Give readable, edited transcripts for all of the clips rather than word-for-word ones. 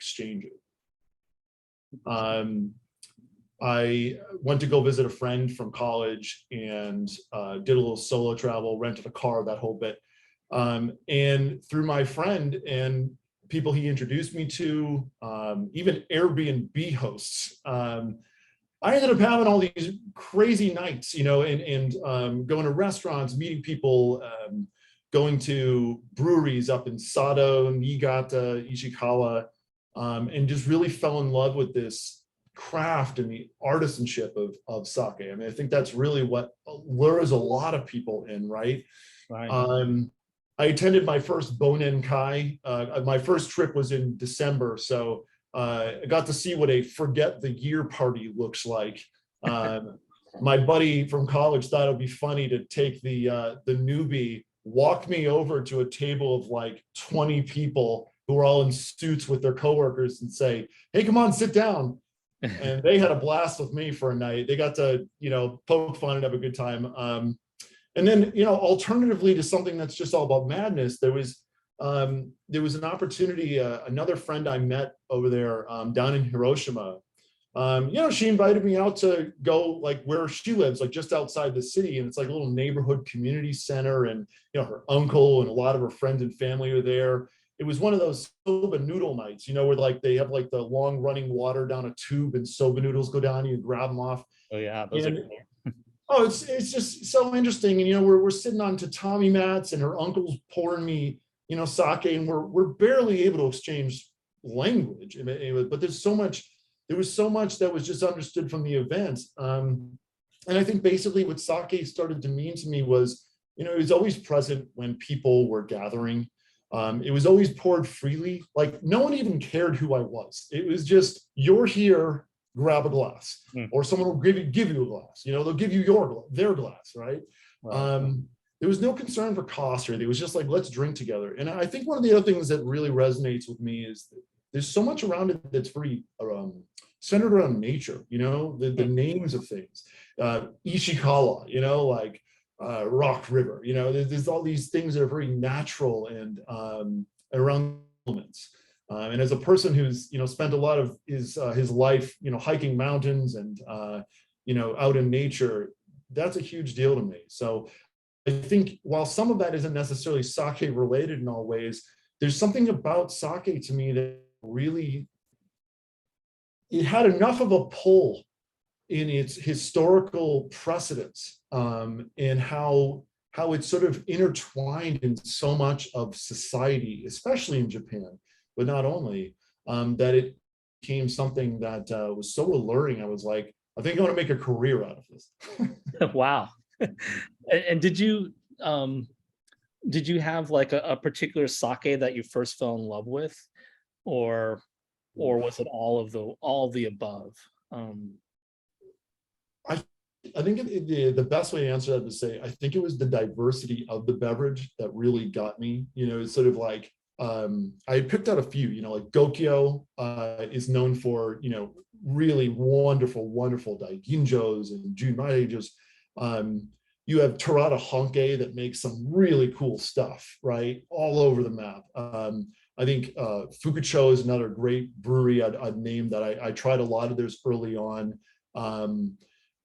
exchange it. I went to go visit a friend from college and did a little solo travel, rented a car, that whole bit. And through my friend and people he introduced me to, even Airbnb hosts, I ended up having all these crazy nights, you know, and going to restaurants, meeting people, going to breweries up in Sado, Niigata, Ishikawa, and just really fell in love with this craft and the artisanship of sake. I mean, I think that's really what lures a lot of people in, right? Right. I attended my first Bonen Kai. My first trip was in December, so I got to see what a forget the year party looks like. My buddy from college thought it'd be funny to take the newbie, walk me over to a table of like 20 people who were all in suits with their coworkers and say, "Hey, come on, sit down." And they had a blast with me for a night. They got to, you know, poke fun and have a good time. And then, you know, alternatively to something that's just all about madness, there was an opportunity, another friend I met over there down in Hiroshima. You know, she invited me out to go like where she lives, like just outside the city. And it's like a little neighborhood community center. And, you know, her uncle and a lot of her friends and family are there. It was one of those soba noodle nights, you know, where like they have like the long running water down a tube and soba noodles go down, you grab them off. Oh yeah, those are cool. Oh, it's just so interesting. And, you know, we're sitting on tatami mats and her uncle's pouring me, you know, sake, and we're barely able to exchange language. But there was so much that was just understood from the event. And I think basically what sake started to mean to me was, you know, it was always present when people were gathering. It was always poured freely. Like no one even cared who I was. It was just, you're here, grab a glass, or someone will give you a glass. You know, they'll give you their glass, right? There was no concern for cost or anything. It was just like, let's drink together. And I think one of the other things that really resonates with me is that there's so much around it that's very centered around nature, you know, the names of things. Ishikawa, you know, like Rock River, you know, there's all these things that are very natural and around elements. And as a person who's, you know, spent a lot of his life, you know, hiking mountains and, you know, out in nature, that's a huge deal to me. So I think while some of that isn't necessarily sake related in all ways, there's something about sake to me that really, it had enough of a pull in its historical precedence, and how it's sort of intertwined in so much of society, especially in Japan, but not only, that it became something that was so alluring. I was like, I think I want to make a career out of this. Wow. And did you have like a particular sake that you first fell in love with, or was it all of the above? I think the best way to answer that is to say, I think it was the diversity of the beverage that really got me. You know, it's sort of like, I picked out a few, you know, like Gokyo is known for, you know, really wonderful daiginjos and junmaijos. You have Terada Honke that makes some really cool stuff, right? All over the map. I think Fukucho is another great brewery I'd name that I tried a lot of theirs early on.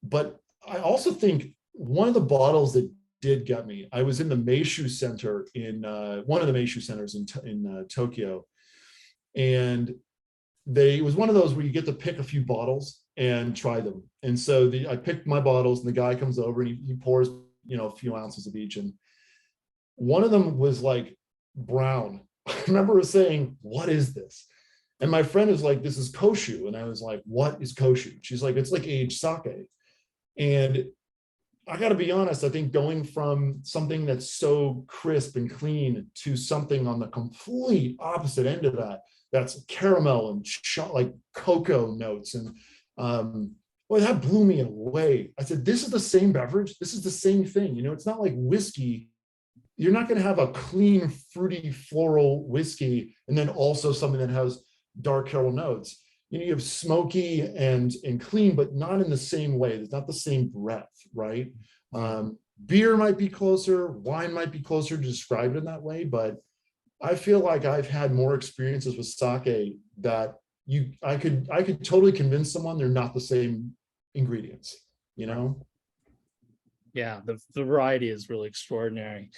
But I also think one of the bottles that did get me, I was in the Meishu Center in one of the Meishu centers in Tokyo. And it was one of those where you get to pick a few bottles and try them. And so I picked my bottles and the guy comes over and he pours, you know, a few ounces of each. And one of them was like brown. I remember saying, what is this? And my friend is like, this is koshu. And I was like, what is koshu? She's like, it's like aged sake. And I got to be honest, I think going from something that's so crisp and clean to something on the complete opposite end of that, that's caramel and like cocoa notes. And boy, that blew me away. I said, this is the same beverage. This is the same thing. You know, it's not like whiskey. You're not going to have a clean, fruity, floral whiskey and then also something that has dark caramel notes. You know, you have smoky and clean, but not in the same way. It's not the same breadth, right? Beer might be closer, wine might be closer to describe it in that way, but I feel like I've had more experiences with sake that I could totally convince someone they're not the same ingredients, you know? Yeah, the variety is really extraordinary.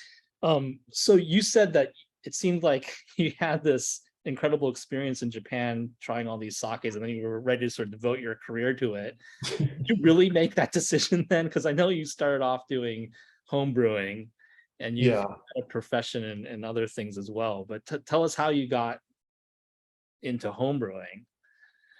So you said that it seemed like you had this incredible experience in Japan trying all these sakes, and then you were ready to sort of devote your career to it. Did you really make that decision then? Because I know you started off doing home brewing and you've Yeah. had a profession and other things as well. But tell us how you got into home brewing.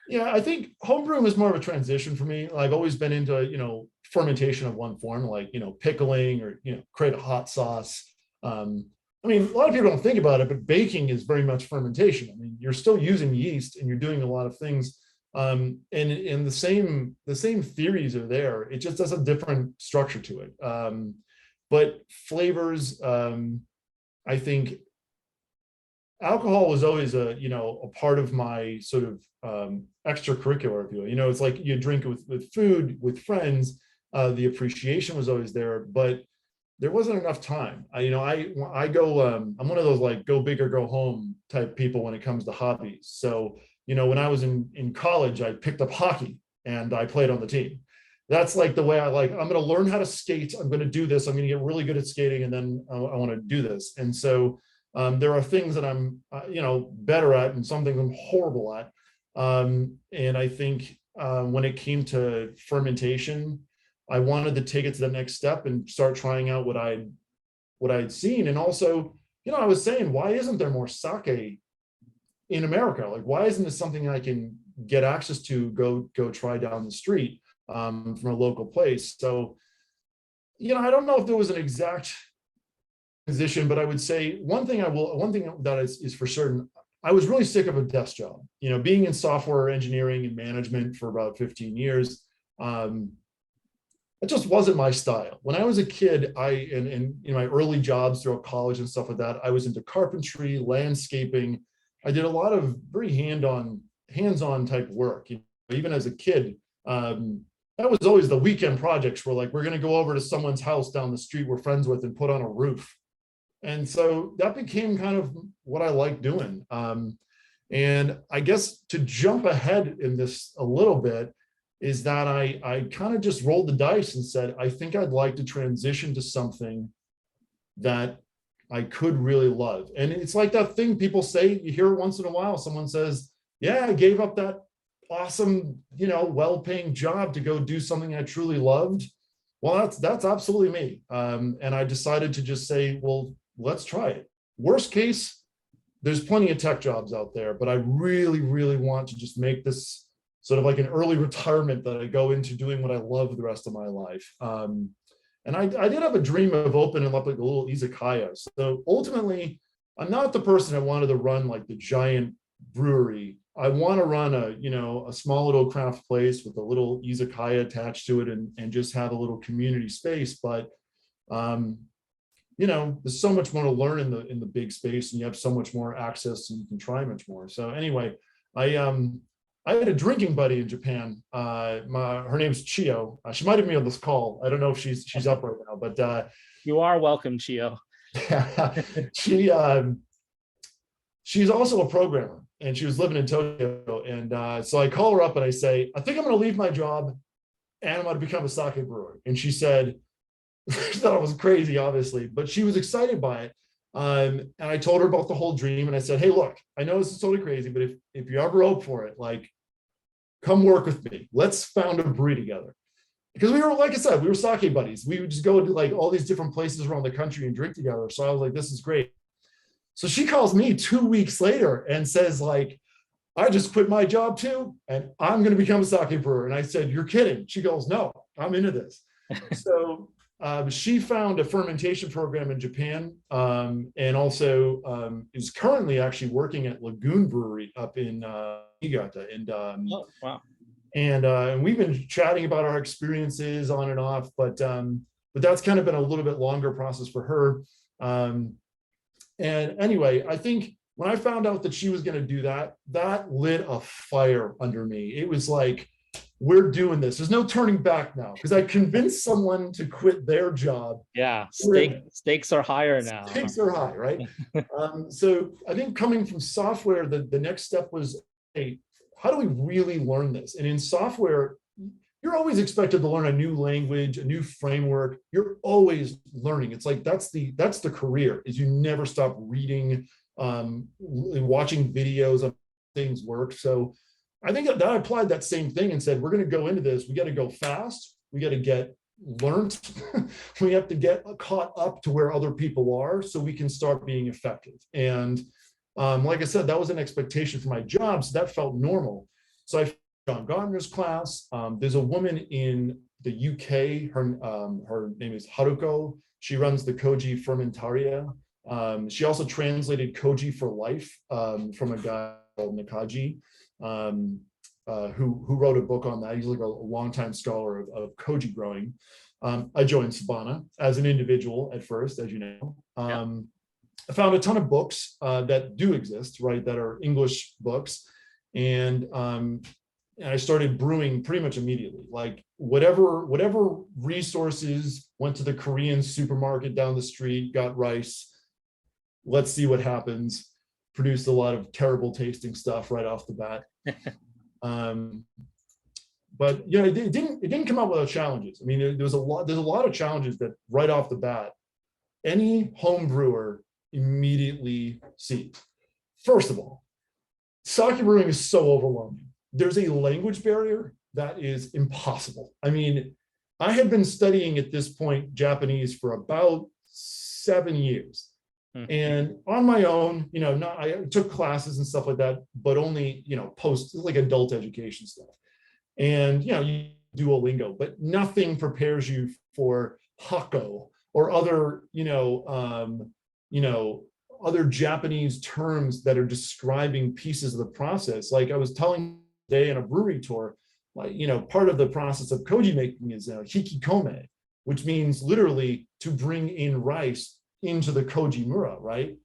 Yeah, I think homebrewing was more of a transition for me. I've always been into, fermentation of one form, like, pickling or, create a hot sauce. I mean, a lot of people don't think about it, but baking is very much fermentation. I mean, you're still using yeast and you're doing a lot of things. And the same theories are there. It just has a different structure to it. But flavors, I think alcohol was always a part of my sort of extracurricular, if you will. It's like you drink it with food, with friends. The appreciation was always there, but there wasn't enough time. I go, I'm one of those like go big or go home type people when it comes to hobbies. So, when I was in college, I picked up hockey and I played on the team. That's like the way I'm going to learn how to skate. I'm going to do this. I'm going to get really good at skating. And then I want to do this. And so there are things that I'm, better at and some things I'm horrible at. And I think when it came to fermentation, I wanted to take it to the next step and start trying out what I'd seen. And also, I was saying, why isn't there more sake in America? Like, why isn't this something I can get access to, go try down the street from a local place? So, I don't know if there was an exact position, but I would say one thing that is for certain, I was really sick of a desk job. Being in software engineering and management for about 15 years, it just wasn't my style. When I was a kid, in my early jobs throughout college and stuff like that, I was into carpentry, landscaping. I did a lot of very hands-on type work. Even as a kid, that was always the weekend projects were like, we're going to go over to someone's house down the street we're friends with and put on a roof. And so that became kind of what I like doing. And I guess to jump ahead in this a little bit is that I kind of just rolled the dice and said, I think I'd like to transition to something that I could really love. And it's like that thing people say, you hear it once in a while. Someone says, yeah, I gave up that awesome, well-paying job to go do something I truly loved. Well, that's absolutely me. And I decided to just say, well, let's try it. Worst case, there's plenty of tech jobs out there, but I really, really want to just make this sort of like an early retirement that I go into doing what I love the rest of my life. And I did have a dream of opening up like a little izakaya. So ultimately, I'm not the person that wanted to run like the giant brewery. I want to run a small little craft place with a little izakaya attached to it and just have a little community space. But there's so much more to learn in the big space, and you have so much more access, and you can try much more. So anyway, I had a drinking buddy in Japan. Her name's Chio. She might have been on this call. I don't know if she's up right now, but You are welcome, Chio. She's also a programmer, and she was living in Tokyo. And so I call her up and I say, I think I'm going to leave my job and I'm going to become a sake brewer. And she said, she thought it was crazy, obviously, but she was excited by it. And I told her about the whole dream, and I said, hey, look, I know this is totally crazy, but if you're ever up for it, like, come work with me. Let's found a brewery together. Because we were, like I said, we were sake buddies. We would just go to like all these different places around the country and drink together. So I was like, this is great. So she calls me 2 weeks later and says, like, I just quit my job too, and I'm going to become a sake brewer. And I said, you're kidding. She goes, no, I'm into this. So she found a fermentation program in Japan, and also is currently actually working at Lagoon Brewery up in Niigata. And Oh, wow. And we've been chatting about our experiences on and off, but that's kind of been a little bit longer process for her. And anyway, I think when I found out that she was going to do that, that lit a fire under me. It was like, we're doing this. There's no turning back now, because I convinced someone to quit their job. Yeah, stakes are higher now. Stakes are high, right? So I think coming from software, the next step was, hey, how do we really learn this? And in software, you're always expected to learn a new language, a new framework. You're always learning. It's like that's the career, is you never stop reading, watching videos of things work. So I think that I applied that same thing and said, we're going to go into this. We got to go fast. We got to get learned. We have to get caught up to where other people are so we can start being effective. And like I said, that was an expectation for my job. So that felt normal. So I John Gardner's class. There's a woman in the UK. Her name is Haruko. She runs the Koji Fermentaria. She also translated Koji for Life from a guy called Nakaji, who wrote a book on that. He's like a longtime scholar of Koji growing. I joined Sabana as an individual at first, as you know. I found a ton of books that do exist, right, that are English books. And I started brewing pretty much immediately. Like whatever resources, went to the Korean supermarket down the street, got rice. Let's see what happens. Produced a lot of terrible tasting stuff right off the bat. But you know, it didn't come up without challenges. I mean, there's a lot of challenges that right off the bat, any home brewer immediately sees. First of all, sake brewing is so overwhelming. There's a language barrier that is impossible. I mean, I had been studying at this point Japanese for about 7 years. And on my own, you know, I took classes and stuff like that, but only, you know, post like adult education stuff. And, you know, you Duolingo, but nothing prepares you for Hakko or other, other Japanese terms that are describing pieces of the process. Like I was telling today in a brewery tour, like, you know, part of the process of koji making is hikikome, which means literally to bring in rice into the koji mura, right?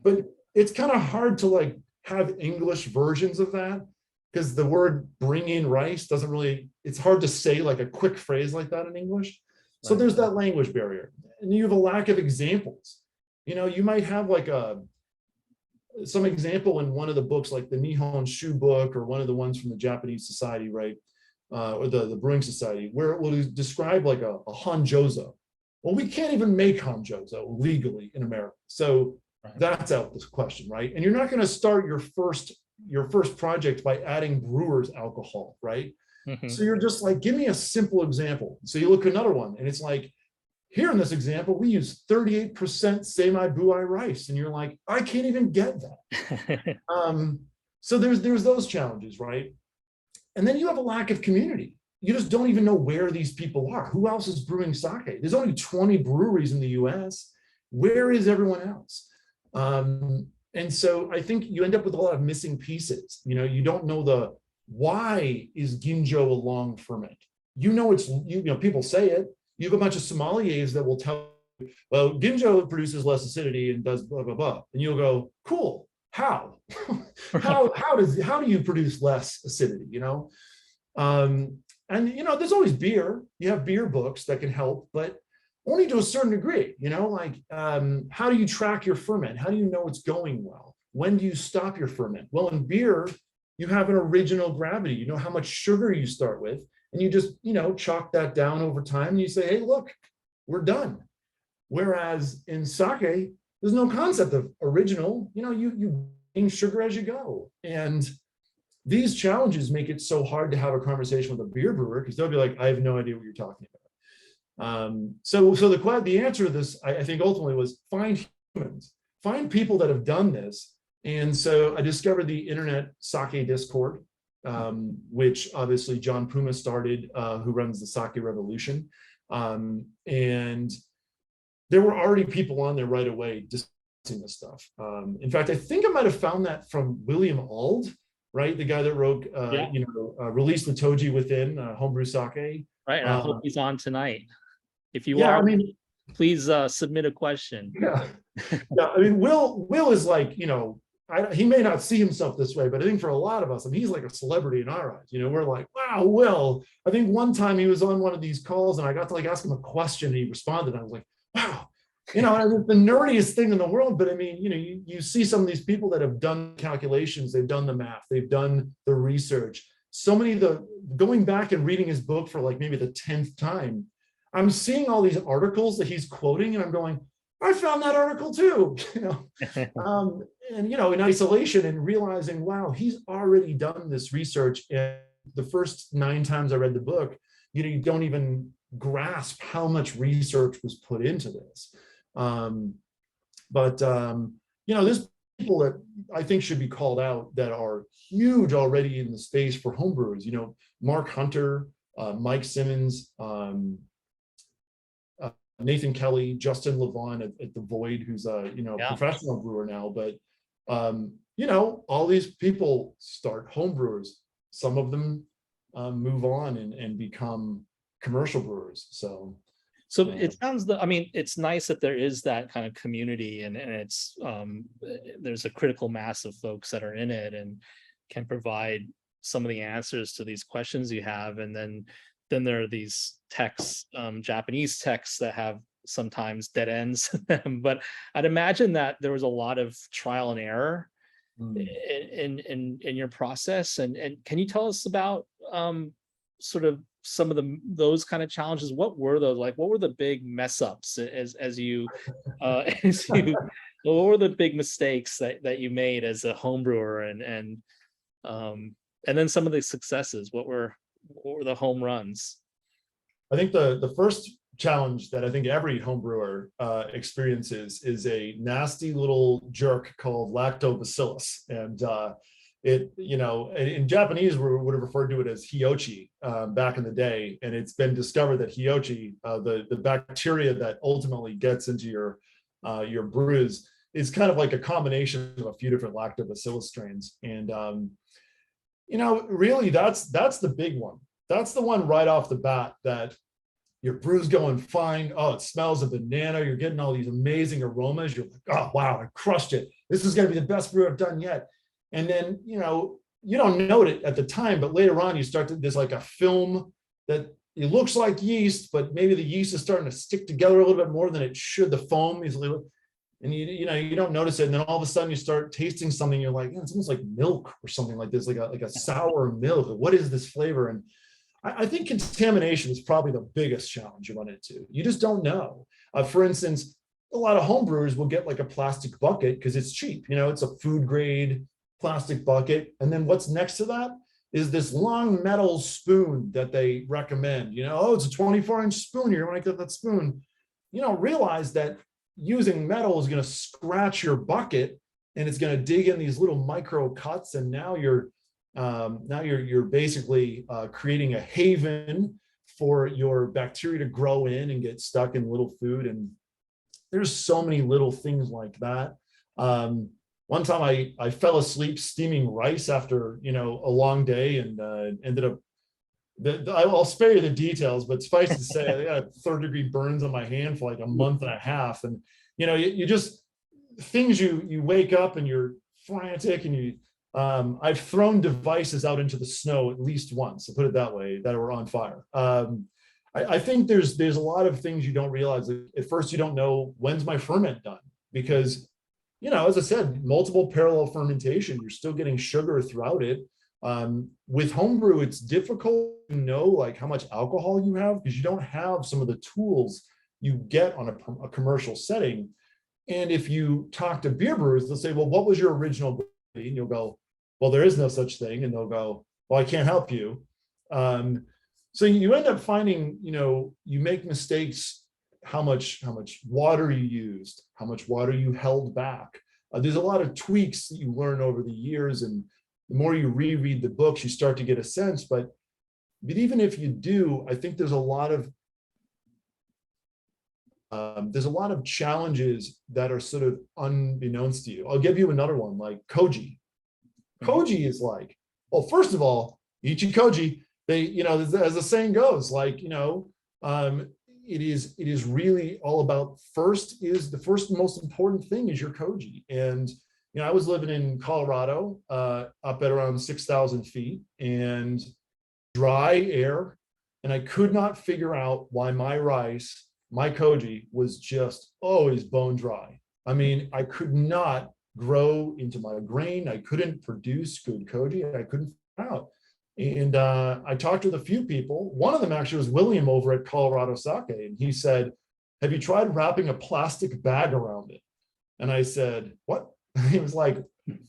But it's kind of hard to like have English versions of that, because the word bring in rice doesn't really, it's hard to say like a quick phrase like that in English. So there's that language barrier. And you have a lack of examples. You know, you might have like some example in one of the books, like the Nihon Shu book, or one of the ones from the Japanese Society, right? Or the Brewing Society, where it will describe like a Hanjozo. Well, we can't even make Hanjozo legally in America. So that's out this question, right? And you're not going to start your first project by adding brewer's alcohol, right? So you're just like, give me a simple example. So you look at another one, and it's like, here in this example, we use 38% semi-buai rice. And you're like, I can't even get that. So there's those challenges, right? And then you have a lack of community. You just don't even know where these people are. Who else is brewing sake? There's only 20 breweries in the US. Where is everyone else? And so I think you end up with a lot of missing pieces. You know, you don't know why is ginjo a long ferment? You know, people say it. You have a bunch of sommeliers that will tell you, well, ginjo produces less acidity and does blah, blah, blah. And you'll go, cool, how? how do you produce less acidity, you know? And, you know, there's always beer. You have beer books that can help, but only to a certain degree, you know, like how do you track your ferment? How do you know it's going well? When do you stop your ferment? Well, in beer, you have an original gravity. You know how much sugar you start with, and you just, you know, chalk that down over time, and you say, hey, look, we're done. Whereas in sake, there's no concept of original. You know, you gain sugar as you go. And these challenges make it so hard to have a conversation with a beer brewer, because they'll be like, I have no idea what you're talking about. So the answer to this, I think ultimately, was find humans, find people that have done this. And so I discovered the internet sake Discord, which obviously John Puma started, who runs the Sake Revolution. And there were already people on there right away discussing this stuff. In fact, I think I might have found that from William Auld, right? The guy that wrote, Release the Toji Within, Homebrew Sake. Right, I hope he's on tonight. If you are, I mean, please submit a question. Yeah, I mean, Will is like, you know, he may not see himself this way, but I think for a lot of us, I mean, he's like a celebrity in our eyes. We're like, wow, Will. I think one time he was on one of these calls and I got to like ask him a question and he responded. I was like, wow, and the nerdiest thing in the world. But I mean, you see some of these people that have done calculations, they've done the math, they've done the research. So many going back and reading his book for like maybe the 10th time, I'm seeing all these articles that he's quoting and I'm going, I found that article too, and in isolation and realizing, wow, he's already done this research. And the first 9 times I read the book, you don't even grasp how much research was put into this. There's people that I think should be called out that are huge already in the space for homebrewers. Mark Hunter, Mike Simmons, Nathan Kelly, Justin Levon at The Void, who's a professional brewer now. But all these people start homebrewers. Some of them move on and become commercial brewers. So it sounds it's nice that there is that kind of community and it's there's a critical mass of folks that are in it and can provide some of the answers to these questions you have. And then there are these texts, Japanese texts that have sometimes dead ends in them. But I'd imagine that there was a lot of trial and error in your process. And can you tell us about sort of some of those kind of challenges? What were those like? What were the big mess ups as you what were the big mistakes that you made as a home brewer and then some of the successes? What were the home runs? I think the first challenge that I think every home brewer experiences is a nasty little jerk called lactobacillus. And in Japanese, we would have referred to it as hiochi back in the day. And it's been discovered that hiochi, the bacteria that ultimately gets into your brews, is kind of like a combination of a few different lactobacillus strains. And really that's the big one. That's the one right off the bat that your brew's going fine. Oh, it smells of banana. You're getting all these amazing aromas. You're like, oh, wow, I crushed it. This is going to be the best brew I've done yet. And then, you don't note it at the time, but later on you start to, there's like a film that it looks like yeast, but maybe the yeast is starting to stick together a little bit more than it should. The foam is, and you don't notice it. And then all of a sudden you start tasting something. You're like, it's almost like milk or something like this, like a sour milk. What is this flavor? And I think contamination is probably the biggest challenge you run into. You just don't know. For instance, a lot of home brewers will get like a plastic bucket because it's cheap. It's a food grade plastic bucket. And then what's next to that is this long metal spoon that they recommend. It's a 24-inch spoon. You're going to get that spoon. You don't realize that using metal is going to scratch your bucket and it's going to dig in these little micro cuts. And now you're basically creating a haven for your bacteria to grow in and get stuck in little food. And there's so many little things like that. One time I fell asleep steaming rice after a long day and ended up. I'll spare you the details, but suffice to say, I got 3rd-degree burns on my hand for like a month and a half. And you just things you wake up and you're frantic and I've thrown devices out into the snow at least once, to put it that way, that were on fire. I think there's a lot of things you don't realize. At first, you don't know when's my ferment done because, as I said, multiple parallel fermentation, you're still getting sugar throughout it. With homebrew, it's difficult to know like how much alcohol you have because you don't have some of the tools you get on a commercial setting. And if you talk to beer brewers, they'll say, well, what was your original brew? And you'll go, well, there is no such thing. And they'll go, well, I can't help you. So you end up finding, you make mistakes, how much water you used, how much water you held back. There's a lot of tweaks that you learn over the years. And the more you reread the books, you start to get a sense. But even if you do, I think there's a lot of challenges that are sort of unbeknownst to you. I'll give you another one, like koji. Koji is like, well, first of all, ichi koji, they, as the saying goes, like, it is really all about the first most important thing is your koji. And I was living in Colorado, up at around 6,000 feet, and dry air, and I could not figure out why my rice, my koji, was just always bone dry. I mean, I could not grow into my grain. I couldn't produce good koji. I couldn't figure out. And I talked with a few people. One of them actually was William over at Colorado Sake, and he said, "Have you tried wrapping a plastic bag around it?" And I said, "What?" He was like,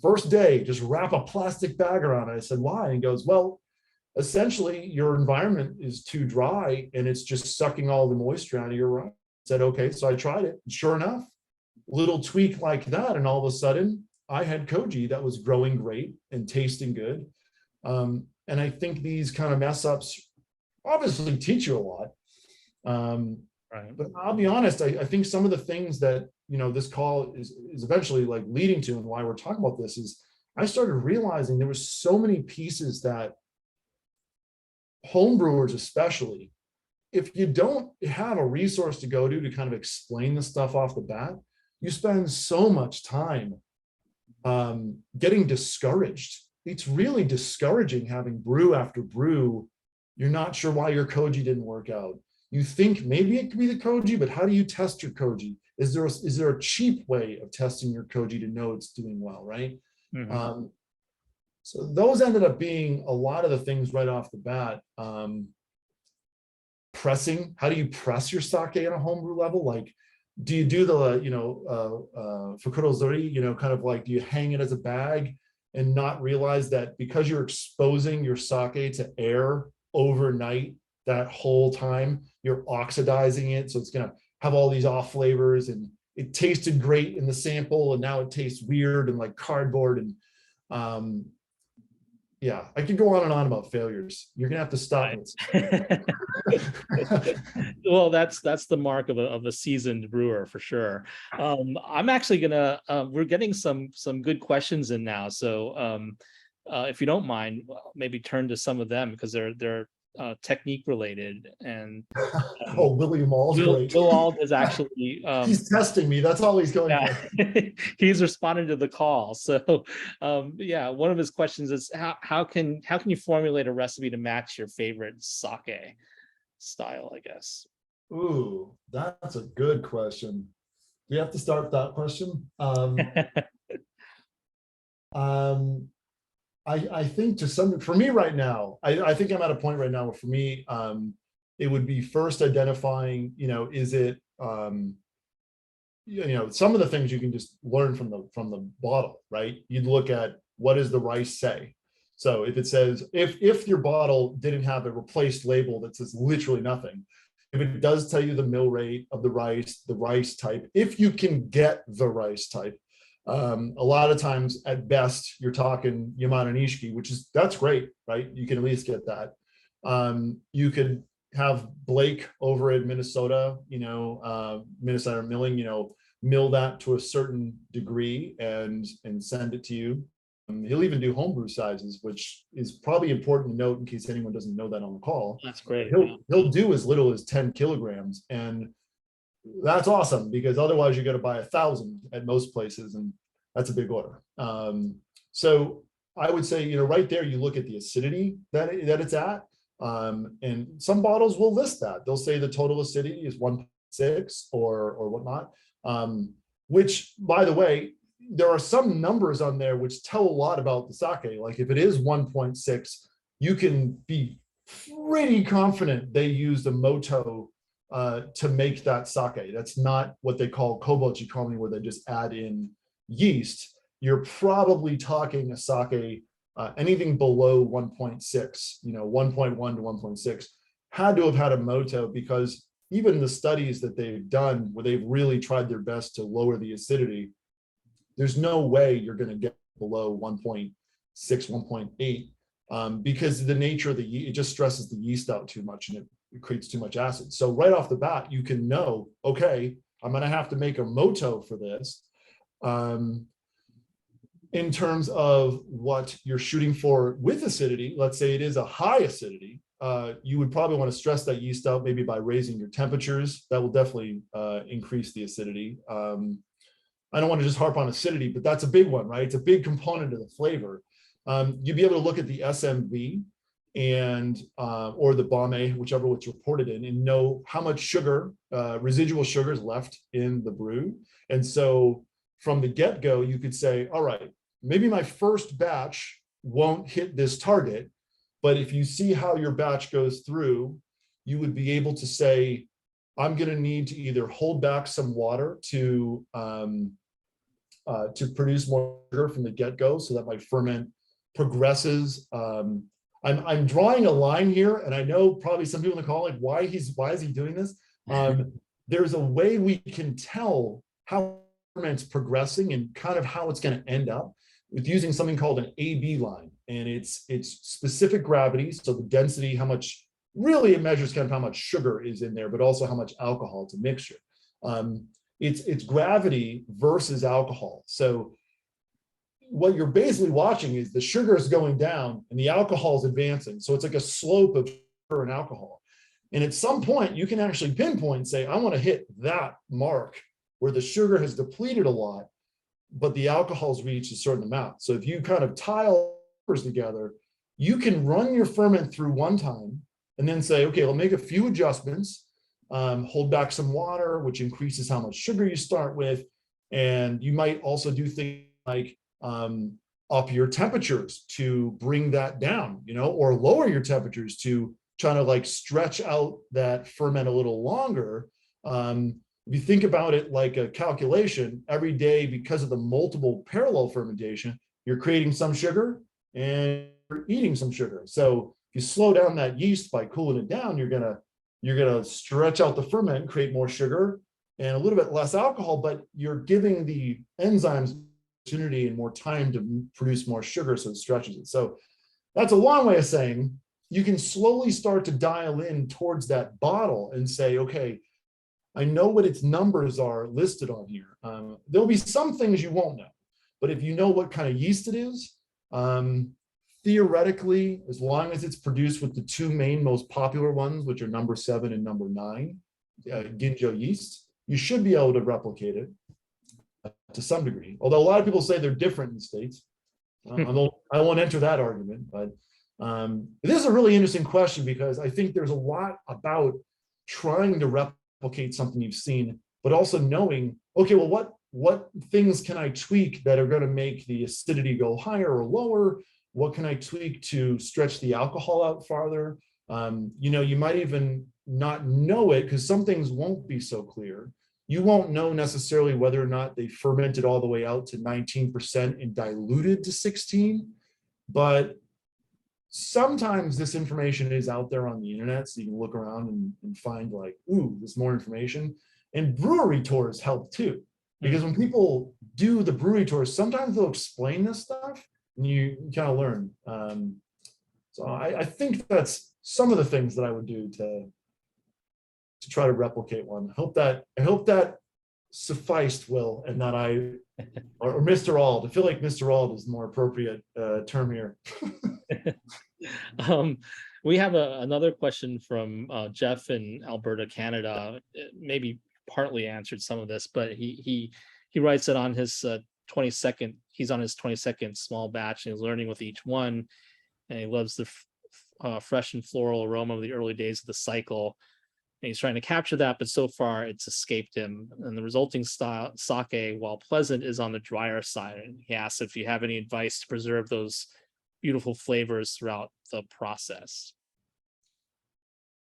"First day, just wrap a plastic bag around it." I said, "Why?" And he goes, "Well, essentially your environment is too dry and it's just sucking all the moisture out of your rice." I said, "Okay." So I tried it. Sure enough, little tweak like that, and all of a sudden I had koji that was growing great and tasting good. And I think these kind of mess ups obviously teach you a lot. Right. But I'll be honest, I think some of the things that, this call is eventually like leading to, and why we're talking about this, is I started realizing there was so many pieces that homebrewers, especially, if you don't have a resource to go to kind of explain the stuff off the bat, you spend so much time getting discouraged. It's really discouraging having brew after brew. You're not sure why your koji didn't work out. You think maybe it could be the koji, but how do you test your koji? Is there a cheap way of testing your koji to know it's doing well, right? Mm-hmm. So those ended up being a lot of the things right off the bat. Pressing, how do you press your sake at a homebrew level? Like, do you do the, fukurozori, kind of like, do you hang it as a bag and not realize that because you're exposing your sake to air overnight, that whole time you're oxidizing it, so it's going to have all these off flavors, and it tasted great in the sample and now it tastes weird and like cardboard. And yeah, I could go on and on about failures. You're gonna have to stop it. Well, that's the mark of a seasoned brewer for sure. I'm actually gonna we're getting some good questions in now, so if you don't mind, maybe turn to some of them, because they're technique related. And Oh, William All's great. Will Ald is actually he's testing me. That's all he's going for. He's responding to the call. So yeah, one of his questions is how can you formulate a recipe to match your favorite sake style, I guess. Ooh, that's a good question. Do you have to start with that question? I think for me right now, I think I'm at a point right now where for me, it would be first identifying, is it, some of the things you can just learn from the bottle, right? You'd look at, what does the rice say? So if it says, if your bottle didn't have a replaced label that says literally nothing, if it does tell you the mill rate of the rice type, if you can get the rice type, a lot of times at best you're talking Yamada Nishiki, that's great, right? You can at least get that. You could have Blake over at Minnesota, Minnesota Milling, mill that to a certain degree and send it to you. He'll even do homebrew sizes, which is probably important to note in case anyone doesn't know that on the call. That's great. He'll do as little as 10 kilograms, and that's awesome, because otherwise you're going to buy 1,000 at most places, and that's a big order. So I would say, right there, you look at the acidity that it's at. And some bottles will list that. They'll say the total acidity is 1.6 or whatnot, which, by the way, there are some numbers on there which tell a lot about the sake. Like if it is 1.6, you can be pretty confident they used a moto to make that sake. That's not what they call kobochi komi, where they just add in yeast. You're probably talking a sake, anything below 1.6, 1.1 to 1.6, had to have had a moto, because even the studies that they've done where they've really tried their best to lower the acidity, there's no way you're going to get below 1.6, 1.8, because the nature of the yeast, it just stresses the yeast out too much and it creates too much acid. So right off the bat, you can know, okay, I'm going to have to make a moto for this. In terms of what you're shooting for with acidity, let's say it is a high acidity, you would probably want to stress that yeast out, maybe by raising your temperatures. That will definitely increase the acidity. I don't want to just harp on acidity, but that's a big one, right? It's a big component of the flavor. You'd be able to look at the SMV and or the BOME, whichever it's reported in, and know how much sugar, residual sugar is left in the brew. And so from the get-go, you could say, all right, maybe my first batch won't hit this target, but if you see how your batch goes through, you would be able to say, I'm going to need to either hold back some water to produce more sugar from the get-go so that my ferment progresses. I'm drawing a line here, and I know probably some people in the call, like, why is he doing this? There's a way we can tell how ferment's progressing and kind of how it's going to end up with using something called an AB line. And it's specific gravity, so the density, how much, really it measures kind of how much sugar is in there, but also how much alcohol. It's a mixture. It's gravity versus alcohol. So what you're basically watching is the sugar is going down and the alcohol is advancing. So it's like a slope of sugar and alcohol. And at some point, you can actually pinpoint and say, I want to hit that mark where the sugar has depleted a lot, but the alcohol's reached a certain amount. So if you kind of tile together, you can run your ferment through one time and then say, okay, I'll make a few adjustments, hold back some water, which increases how much sugar you start with. And you might also do things like up your temperatures to bring that down, or lower your temperatures to try to like stretch out that ferment a little longer. If you think about it like a calculation, every day, because of the multiple parallel fermentation, you're creating some sugar and you're eating some sugar. So if you slow down that yeast by cooling it down, you're gonna stretch out the ferment and create more sugar and a little bit less alcohol, but you're giving the enzymes opportunity and more time to produce more sugar, so it stretches it. So that's a long way of saying you can slowly start to dial in towards that bottle and say, okay, I know what its numbers are listed on here. There'll be some things you won't know, but if you know what kind of yeast it is, theoretically, as long as it's produced with the two main most popular ones, which are number 7 and number 9, Ginjo yeast, you should be able to replicate it to some degree. Although a lot of people say they're different in the States. I won't enter that argument, but this is a really interesting question because I think there's a lot about trying to replicate something you've seen, but also knowing, okay, well, what things can I tweak that are going to make the acidity go higher or lower? What can I tweak to stretch the alcohol out farther? You might even not know it because some things won't be so clear. You won't know necessarily whether or not they fermented all the way out to 19% and diluted to 16, but sometimes this information is out there on the internet, so you can look around and find like, ooh, there's more information. And brewery tours help too, because when people do the brewery tours, sometimes they'll explain this stuff and you kind of learn. So I think that's some of the things that I would do to try to replicate one. I hope that sufficed, Will, and that or Mr. Ald. I feel like Mr. Ald is the more appropriate term here. We have another question from Jeff in Alberta, Canada. Maybe partly answered some of this, but he writes that on his 22nd, he's on his 22nd small batch and he's learning with each one, and he loves the fresh and floral aroma of the early days of the cycle. And he's trying to capture that, but so far it's escaped him. And the resulting sake, while pleasant, is on the drier side. And he asks if you have any advice to preserve those beautiful flavors throughout the process.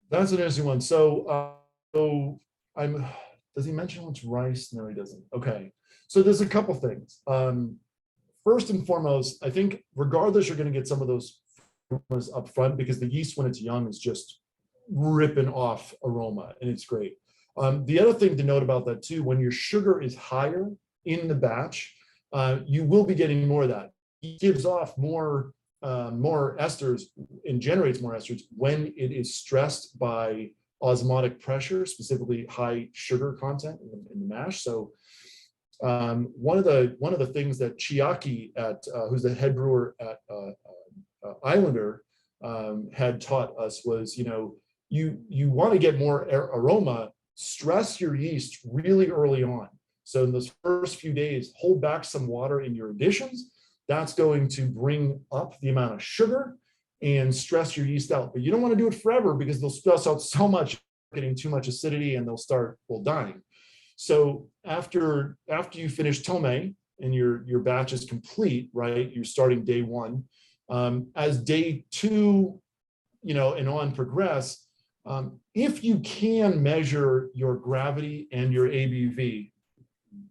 That's an interesting one. So does he mention what's rice? No, he doesn't. Okay. So there's a couple things. First and foremost, I think regardless, you're going to get some of those aromas up front because the yeast, when it's young, is just ripping off aroma, and it's great. The other thing to note about that too, when your sugar is higher in the batch, you will be getting more of that. It gives off more esters and generates more esters when it is stressed by osmotic pressure, specifically high sugar content in the mash. So one of the things that Chiaki who's the head brewer at Islander had taught us was, you want to get more aroma, stress your yeast really early on. So in those first few days, hold back some water in your additions. That's going to bring up the amount of sugar and stress your yeast out. But you don't want to do it forever because they'll stress out so much, getting too much acidity, and they'll start, well, dying. So after you finish tome and your batch is complete, right? You're starting day one. As day two, and on progress, if you can measure your gravity and your ABV,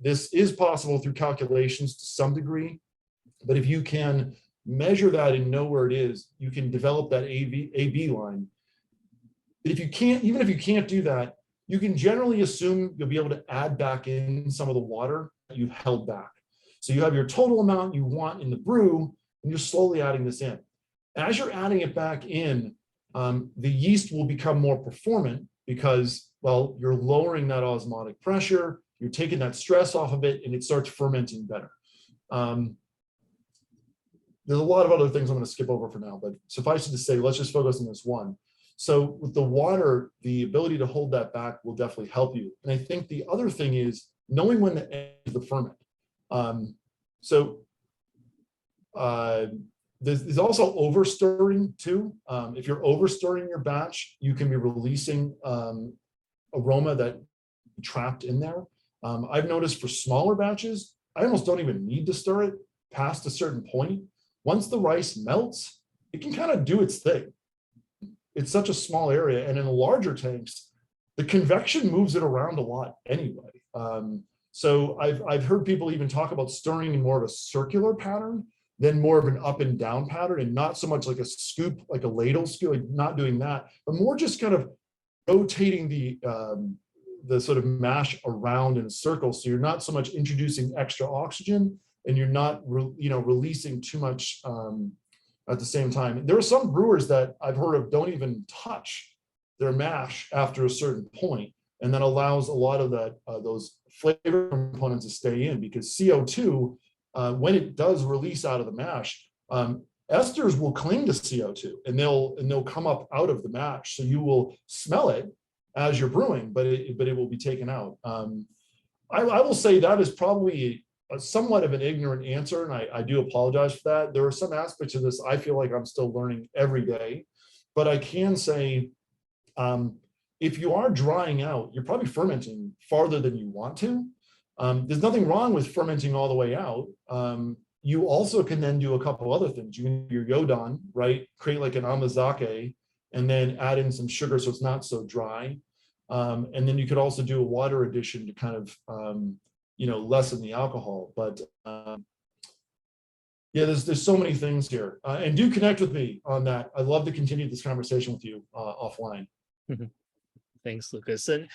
this is possible through calculations to some degree, but if you can measure that and know where it is, you can develop that AB line. But if you can't, even if you can't do that, you can generally assume you'll be able to add back in some of the water that you've held back. So you have your total amount you want in the brew, and you're slowly adding this in. As you're adding it back in, the yeast will become more performant because, well, you're lowering that osmotic pressure, you're taking that stress off of it, and it starts fermenting better. There's a lot of other things I'm going to skip over for now, but suffice it to say, let's just focus on this one. So with the water, the ability to hold that back will definitely help you. And I think the other thing is knowing when to end the ferment. There's also over stirring too. If you're over stirring your batch, you can be releasing aroma that trapped in there. I've noticed for smaller batches, I almost don't even need to stir it past a certain point. Once the rice melts, it can kind of do its thing. It's such a small area, and in the larger tanks, the convection moves it around a lot anyway. So I've heard people even talk about stirring in more of a circular pattern than more of an up and down pattern, and not so much like a scoop, like a ladle scoop, like not doing that, but more just kind of rotating the sort of mash around in a circle. So you're not so much introducing extra oxygen, and you're not releasing too much at the same time. There are some brewers that I've heard of don't even touch their mash after a certain point, and that allows a lot of that those flavor components to stay in, because CO2, when it does release out of the mash, esters will cling to CO2 and they'll come up out of the mash. So you will smell it as you're brewing, but it will be taken out. I will say that is probably somewhat of an ignorant answer, and I do apologize for that. There are some aspects of this I feel like I'm still learning every day, but I can say, if you are drying out, you're probably fermenting farther than you want to. There's nothing wrong with fermenting all the way out. You also can then do a couple other things. You can do your yodon, right? Create like an amazake, and then add in some sugar so it's not so dry. And then you could also do a water addition to kind of lessen the alcohol. But yeah, there's so many things here. And do connect with me on that. I'd love to continue this conversation with you offline. Thanks, Lucas. And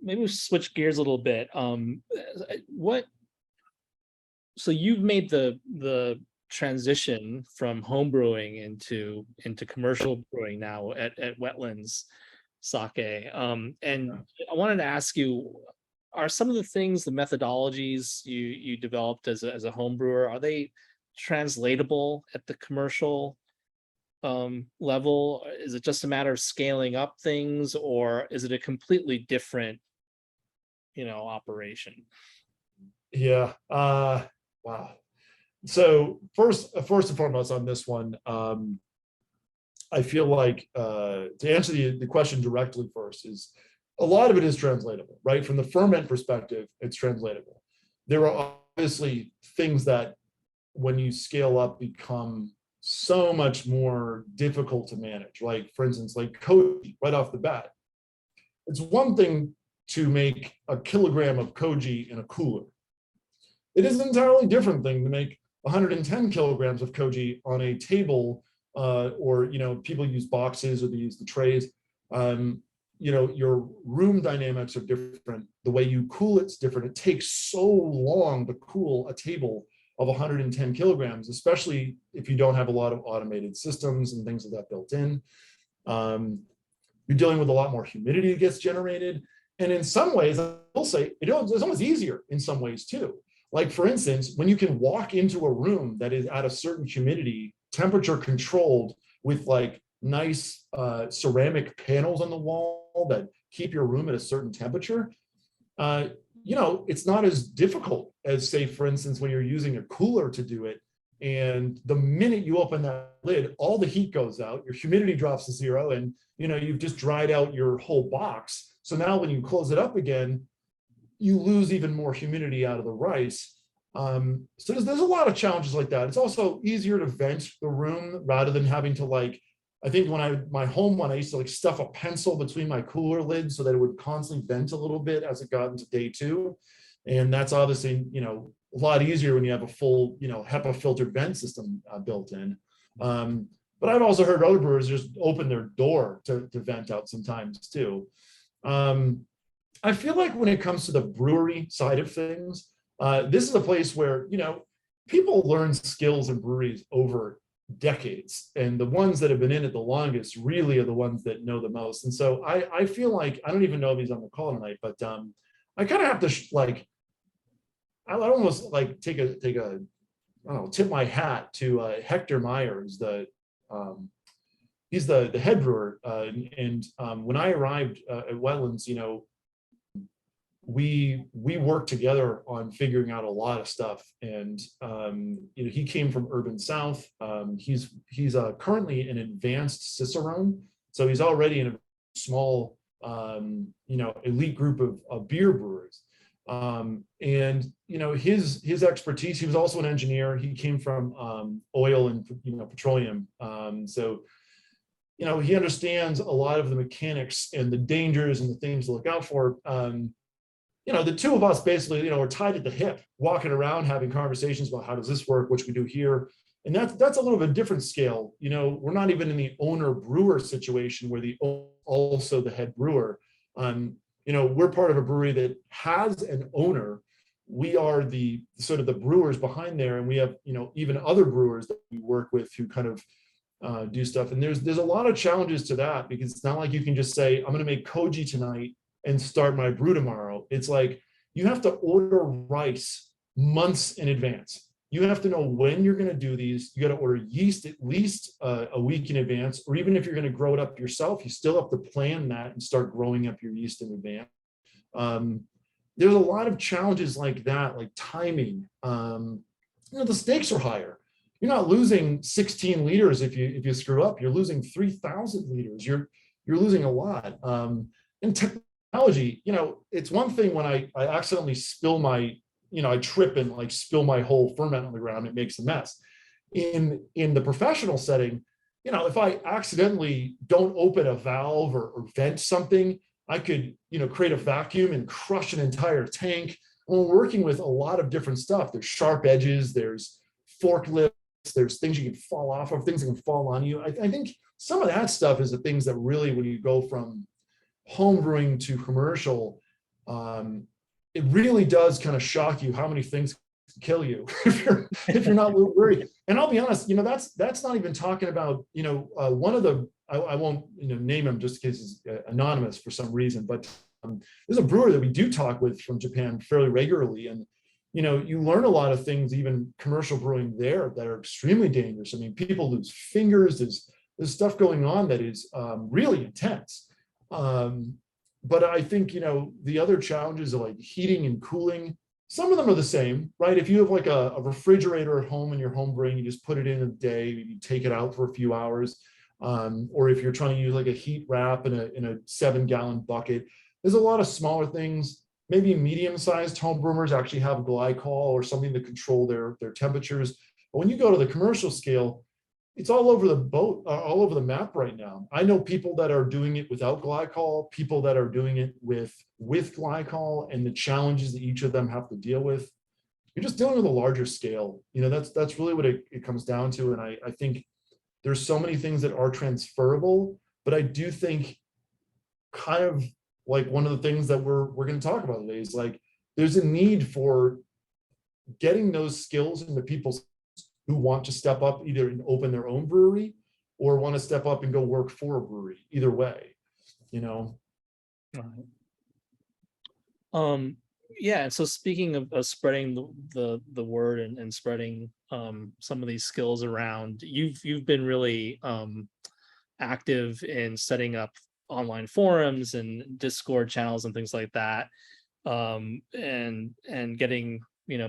maybe we'll switch gears a little bit. So you've made the transition from home brewing into commercial brewing now at Wetlands Sake. And I wanted to ask you, are some of the things, the methodologies you developed as a home brewer, are they translatable at the commercial level? Is it just a matter of scaling up things, or is it a completely different operation? Yeah. Wow. So first and foremost on this one, I feel like to answer the question directly first, is a lot of it is translatable, right? From the ferment perspective, it's translatable. There are obviously things that when you scale up become so much more difficult to manage. Like, for instance, like koji right off the bat. It's one thing to make a kilogram of koji in a cooler. It is an entirely different thing to make 110 kilograms of koji on a table, or people use boxes or they use the trays. Your room dynamics are different. The way you cool it's different. It takes so long to cool a table of 110 kilograms, especially if you don't have a lot of automated systems and things like that built in. You're dealing with a lot more humidity that gets generated. And in some ways, I will say, it's almost easier in some ways too. Like, for instance, when you can walk into a room that is at a certain humidity, temperature controlled, with like nice ceramic panels on the wall that keep your room at a certain temperature, it's not as difficult as, say, for instance, when you're using a cooler to do it. And the minute you open that lid, all the heat goes out, your humidity drops to zero, and you've just dried out your whole box. So now when you close it up again, you lose even more humidity out of the rice. So there's a lot of challenges like that. It's also easier to vent the room rather than having to, like, I think when my home one, I used to like stuff a pencil between my cooler lids so that it would constantly vent a little bit as it got into day two. And that's obviously, a lot easier when you have a full, HEPA filtered vent system built in. But I've also heard other brewers just open their door to vent out sometimes too. I feel like when it comes to the brewery side of things, this is a place where, people learn skills in breweries over decades, and the ones that have been in it the longest really are the ones that know the most. And so I feel like, I don't even know if he's on the call tonight, but I kind of have to I almost like take a I don't know, tip my hat to Hector Myers, he's the head brewer, and when I arrived at Wetlands, we worked together on figuring out a lot of stuff. And he came from Urban South. He's currently an advanced Cicerone, so he's already in a small elite group of beer brewers. And his expertise, he was also an engineer. He came from oil and petroleum, so he understands a lot of the mechanics and the dangers and the things to look out for. The two of us basically, are tied at the hip, walking around having conversations about how does this work, what should we do here. And that's a little bit different scale. We're not even in the owner brewer situation where also the head brewer. We're part of a brewery that has an owner. We are the sort of the brewers behind there, and we have even other brewers that we work with who kind of do stuff. And there's a lot of challenges to that, because it's not like you can just say, I'm going to make koji tonight and start my brew tomorrow. It's like you have to order rice months in advance. You have to know when you're going to do these. You got to order yeast at least a week in advance, or even if you're going to grow it up yourself, you still have to plan that and start growing up your yeast in advance. There's a lot of challenges like that, like timing. The stakes are higher. You're not losing 16 liters if you screw up. You're losing 3,000 liters. You're losing a lot. And technology, it's one thing when I accidentally spill my, I trip and like spill my whole ferment on the ground, it makes a mess. In the professional setting, if I accidentally don't open a valve or vent something, I could, create a vacuum and crush an entire tank. And we're working with a lot of different stuff. There's sharp edges, there's forklifts, there's things you can fall off of, things that can fall on you. I think some of that stuff is the things that really, when you go from home brewing to commercial, it really does kind of shock you how many things can kill you if you're not worried. And I'll be honest, that's not even talking about, one of the, I won't name him just in case he's anonymous for some reason, but there's a brewer that we do talk with from Japan fairly regularly, and you learn a lot of things, even commercial brewing there, that are extremely dangerous. I mean, people lose fingers. There's stuff going on that is really intense. But I think, the other challenges are like heating and cooling. Some of them are the same, right? If you have like a refrigerator at home in your home brewing, you just put it in a day, you take it out for a few hours. Or if you're trying to use like a heat wrap in a 7-gallon bucket, there's a lot of smaller things. Maybe medium-sized home brewers actually have glycol or something to control their temperatures. But when you go to the commercial scale, it's all over the boat, all over the map right now. I know people that are doing it without glycol, people that are doing it with glycol, and the challenges that each of them have to deal with. You're just dealing with a larger scale. That's really what it comes down to. And I think there's so many things that are transferable, but I do think kind of like one of the things that we're going to talk about today is like, there's a need for getting those skills into people who want to step up either and open their own brewery or want to step up and go work for a brewery. Either way, Yeah. And so speaking of spreading the word and spreading some of these skills around, you've been really active in setting up online forums and Discord channels and things like that. and getting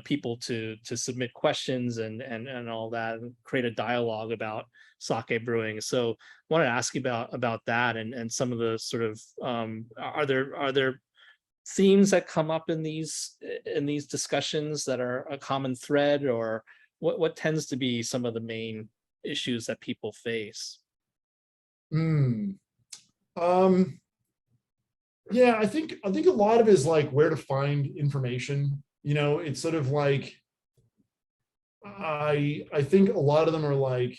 people to submit questions and all that, and create a dialogue about sake brewing. So I want to ask you about that, and some of the sort of are there themes that come up in these discussions that are a common thread, or what tends to be some of the main issues that people face? Hmm. Yeah, I think a lot of it is like where to find information. It's sort of like I think a lot of them are like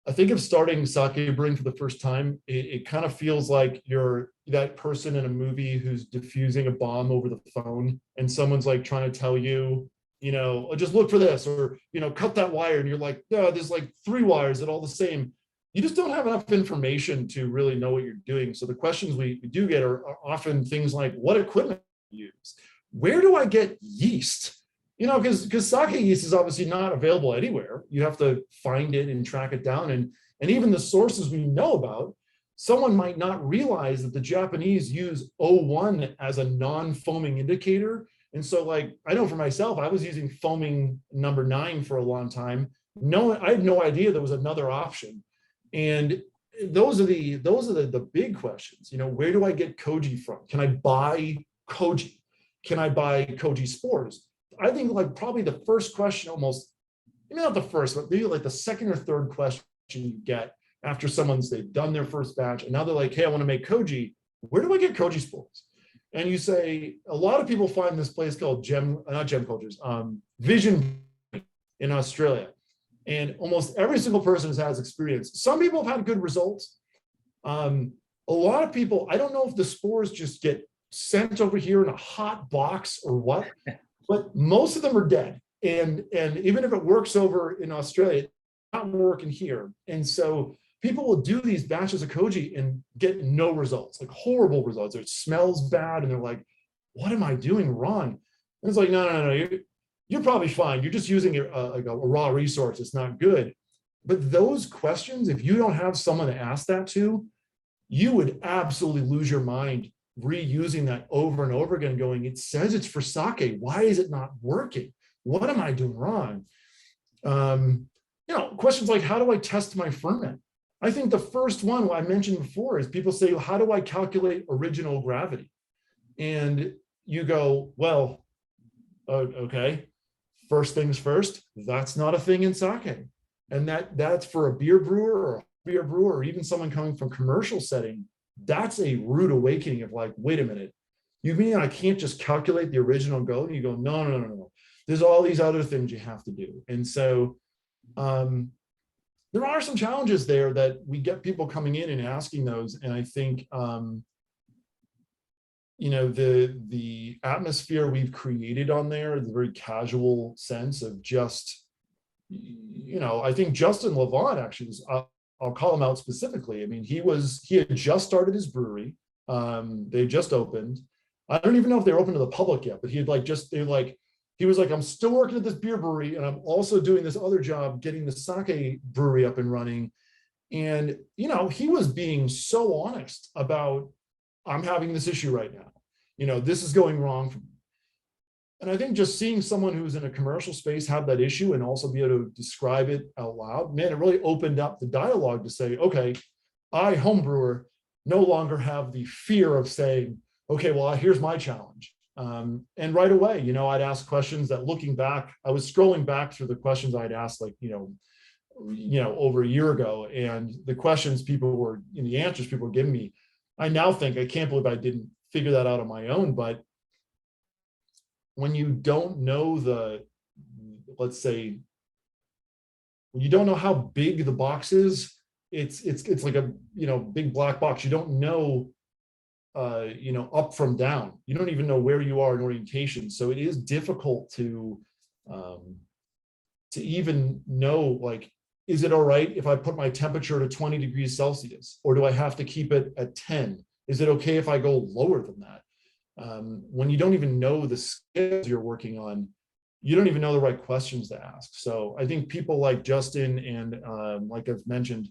I think of starting sake brewing for the first time, it kind of feels like you're that person in a movie who's diffusing a bomb over the phone, and someone's like trying to tell you, "Oh, just look for this," or, cut that wire. And you're like, no, there's like 3 wires that are all the same. You just don't have enough information to really know what you're doing. So the questions we do get are often things like, what equipment do you use? Where do I get yeast? Because sake yeast is obviously not available anywhere. You have to find it and track it down. And even the sources we know about, someone might not realize that the Japanese use O1 as a non-foaming indicator. And so, like, I know for myself, I was using foaming number 9 for a long time. No, I had no idea there was another option. And those are the big questions. Where do I get koji from? Can I buy koji? Can I buy koji spores? I think like probably the first question, almost, maybe not the first, but maybe like the second or third question you get after they've done their first batch, and now they're like, hey, I want to make koji. Where do I get koji spores? And you say, a lot of people find this place called not gem cultures, Vision in Australia. And almost every single person has experience. Some people have had good results. A lot of people, I don't know if the spores just get sent over here in a hot box or what, but most of them are dead. And even if it works over in Australia, it's not working here. And so people will do these batches of koji and get no results, like horrible results. It smells bad, and they're like, what am I doing wrong? And it's like, no, you're probably fine. You're just using like a raw resource. It's not good. But those questions, if you don't have someone to ask that to, you would absolutely lose your mind reusing that over and over again, going, it says it's for sake. Why is it not working? What am I doing wrong? Questions like, how do I test my ferment? I think the first one I mentioned before is people say, how do I calculate original gravity? And you go, well, okay, first things first, that's not a thing in sake. And that's for a beer brewer or even someone coming from commercial setting. That's a rude awakening of like, wait a minute, you mean I can't just calculate the original go? And you go, no. There's all these other things you have to do. And so there are some challenges there that we get people coming in and asking those. And I think, the atmosphere we've created on there, the very casual sense of just, I think Justin Levant actually was, I'll call him out specifically. I mean, he had just started his brewery. They just opened. I don't even know if they're open to the public yet, but he was like, I'm still working at this beer brewery, and I'm also doing this other job, getting the sake brewery up and running. And, he was being so honest about, I'm having this issue right now. This is going wrong for me. And I think just seeing someone who's in a commercial space have that issue and also be able to describe it out loud, man, it really opened up the dialogue to say, okay, I, home brewer, no longer have the fear of saying, okay, well, here's my challenge. And right away, I'd ask questions that, looking back, I was scrolling back through the questions I'd asked, like, over a year ago, and the questions the answers people were giving me, I now think, I can't believe I didn't figure that out on my own. But when you don't know let's say, when you don't know how big the box is, it's like a, big black box. You don't know, up from down. You don't even know where you are in orientation. So it is difficult to even know, like, is it all right if I put my temperature to 20 degrees Celsius, or do I have to keep it at 10? Is it okay if I go lower than that? When you don't even know the skills you're working on, you don't even know the right questions to ask. So I think people like Justin and, like I've mentioned,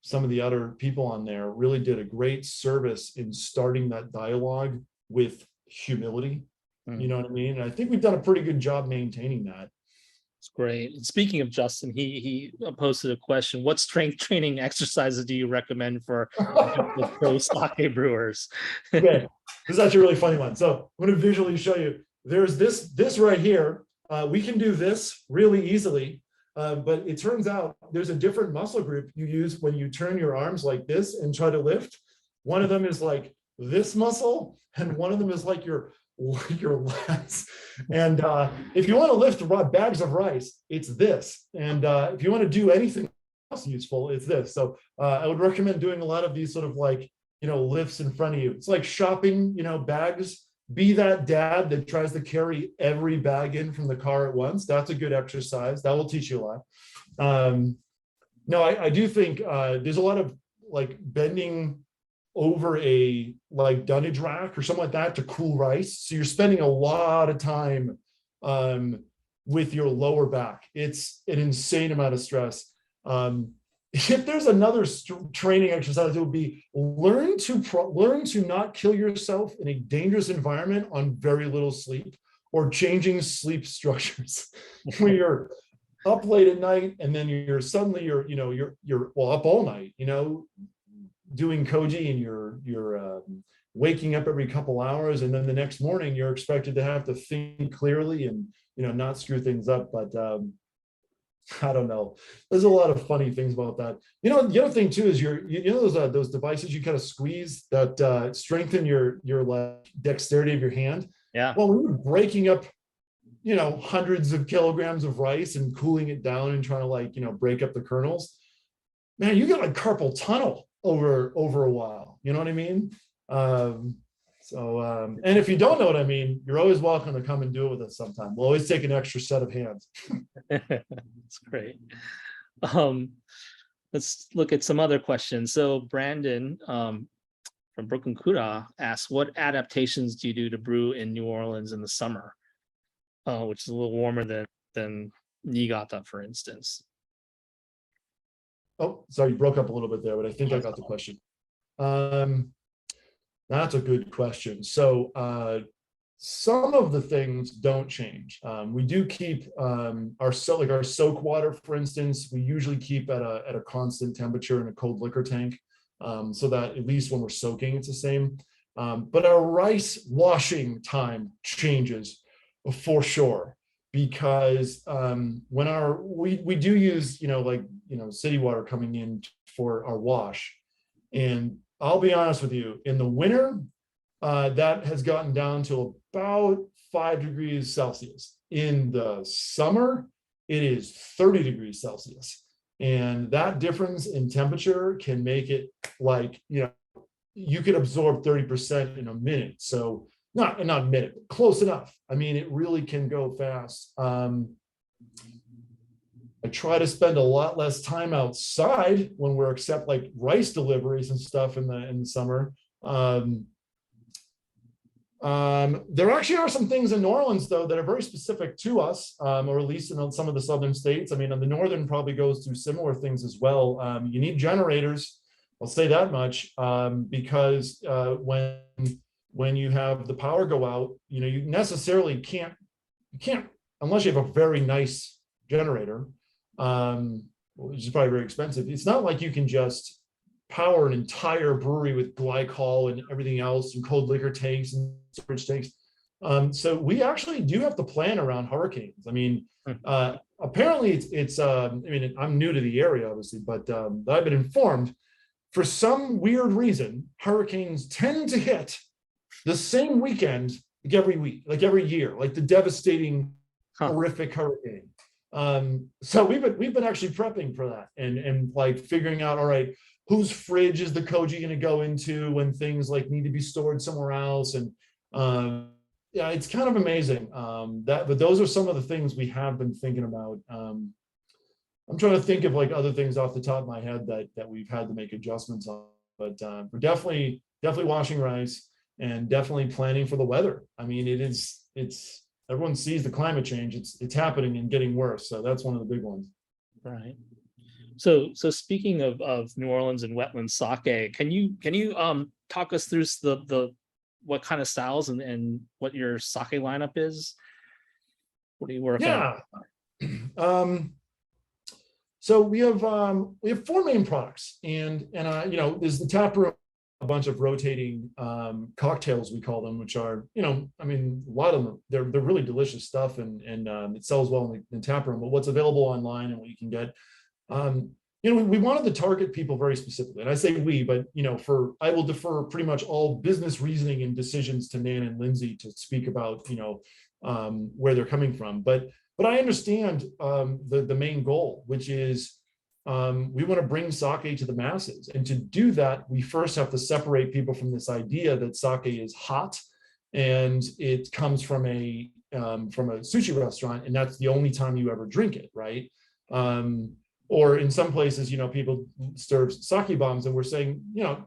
some of the other people on there really did a great service in starting that dialogue with humility. You know what I mean? And I think we've done a pretty good job maintaining that. It's great. And speaking of Justin, he posted a question: what strength training exercises do you recommend for pro sake brewers? Okay, this is actually a really funny one. So I'm going to visually show you. There's this right here. We can do this really easily, but it turns out there's a different muscle group you use when you turn your arms like this and try to lift. One of them is like this muscle, and one of them is like your lats. And if you want to lift bags of rice, it's this. And if you want to do anything else useful, it's this. So I would recommend doing a lot of these sort of like, lifts in front of you. It's like shopping, bags. Be that dad that tries to carry every bag in from the car at once. That's a good exercise. That will teach you a lot. No, I do think there's a lot of like bending over a like dunnage rack or something like that to cool rice. So you're spending a lot of time with your lower back. It's an insane amount of stress. If there's another training exercise, it would be learn to not kill yourself in a dangerous environment on very little sleep, or changing sleep structures. When you're up late at night and then you're up all night, doing koji, and you're waking up every couple hours, and then the next morning you're expected to have to think clearly and not screw things up. But I don't know. There's a lot of funny things about that. The other thing too is those devices you kind of squeeze that strengthen your like dexterity of your hand. Yeah. Well, when you're breaking up, hundreds of kilograms of rice and cooling it down and trying to like break up the kernels, man, you get like carpal tunnel over a while. You know what I mean? And if you don't know what I mean, you're always welcome to come and do it with us sometime. We'll always take an extra set of hands. That's great. Let's look at some other questions. So Brandon from Brooklyn Kuda asks, what adaptations do you do to brew in New Orleans in the summer, which is a little warmer than Niigata, for instance? Oh, sorry, you broke up a little bit there, but I think I got the question. That's a good question. So some of the things don't change. We do keep our soak water, for instance, we usually keep at a constant temperature in a cold liquor tank, so that at least when we're soaking, it's the same. But our rice washing time changes for sure, because when we do use city water coming in for our wash. And I'll be honest with you, in the winter, that has gotten down to about 5 degrees Celsius. In the summer, it is 30 degrees Celsius. And that difference in temperature can make it like, you can absorb 30% in a minute. So not a minute, but close enough. I mean, it really can go fast. I try to spend a lot less time outside when we're except like rice deliveries and stuff in the summer. There actually are some things in New Orleans though that are very specific to us, or at least in some of the southern states. I mean, the northern probably goes through similar things as well. You need generators. I'll say that much, because when you have the power go out, you necessarily can't unless you have a very nice generator. Which is probably very expensive. It's not like you can just power an entire brewery with glycol and everything else and cold liquor tanks and storage tanks. So we actually do have to plan around hurricanes. I mean, apparently it's I mean, I'm new to the area, obviously, but I've been informed for some weird reason, hurricanes tend to hit the same weekend like every week, like every year, like the devastating, horrific hurricane. So we've been actually prepping for that and like figuring out, all right, whose fridge is the koji going to go into when things like need to be stored somewhere else. And yeah, it's kind of amazing. But those are some of the things we have been thinking about. I'm trying to think of like other things off the top of my head that we've had to make adjustments on, but we're definitely washing rice and definitely planning for the weather. I mean, it's everyone sees the climate change. It's happening and getting worse. So that's one of the big ones. Right. So speaking of New Orleans and wetland sake, can you talk us through the what kind of styles and what your sake lineup is? What are you working on? Yeah. So we have four main products, and there's the tap room, a bunch of rotating cocktails, we call them, which are, I mean, a lot of them, they're really delicious stuff, and it sells well in the tap room. But what's available online and what you can get, we wanted to target people very specifically. And I say we, but I will defer pretty much all business reasoning and decisions to Nan and Lindsay to speak about where they're coming from. But I understand the main goal, which is we want to bring sake to the masses. And to do that, we first have to separate people from this idea that sake is hot and it comes from a sushi restaurant, and that's the only time you ever drink it, right? Or in some places, people serve sake bombs, and we're saying,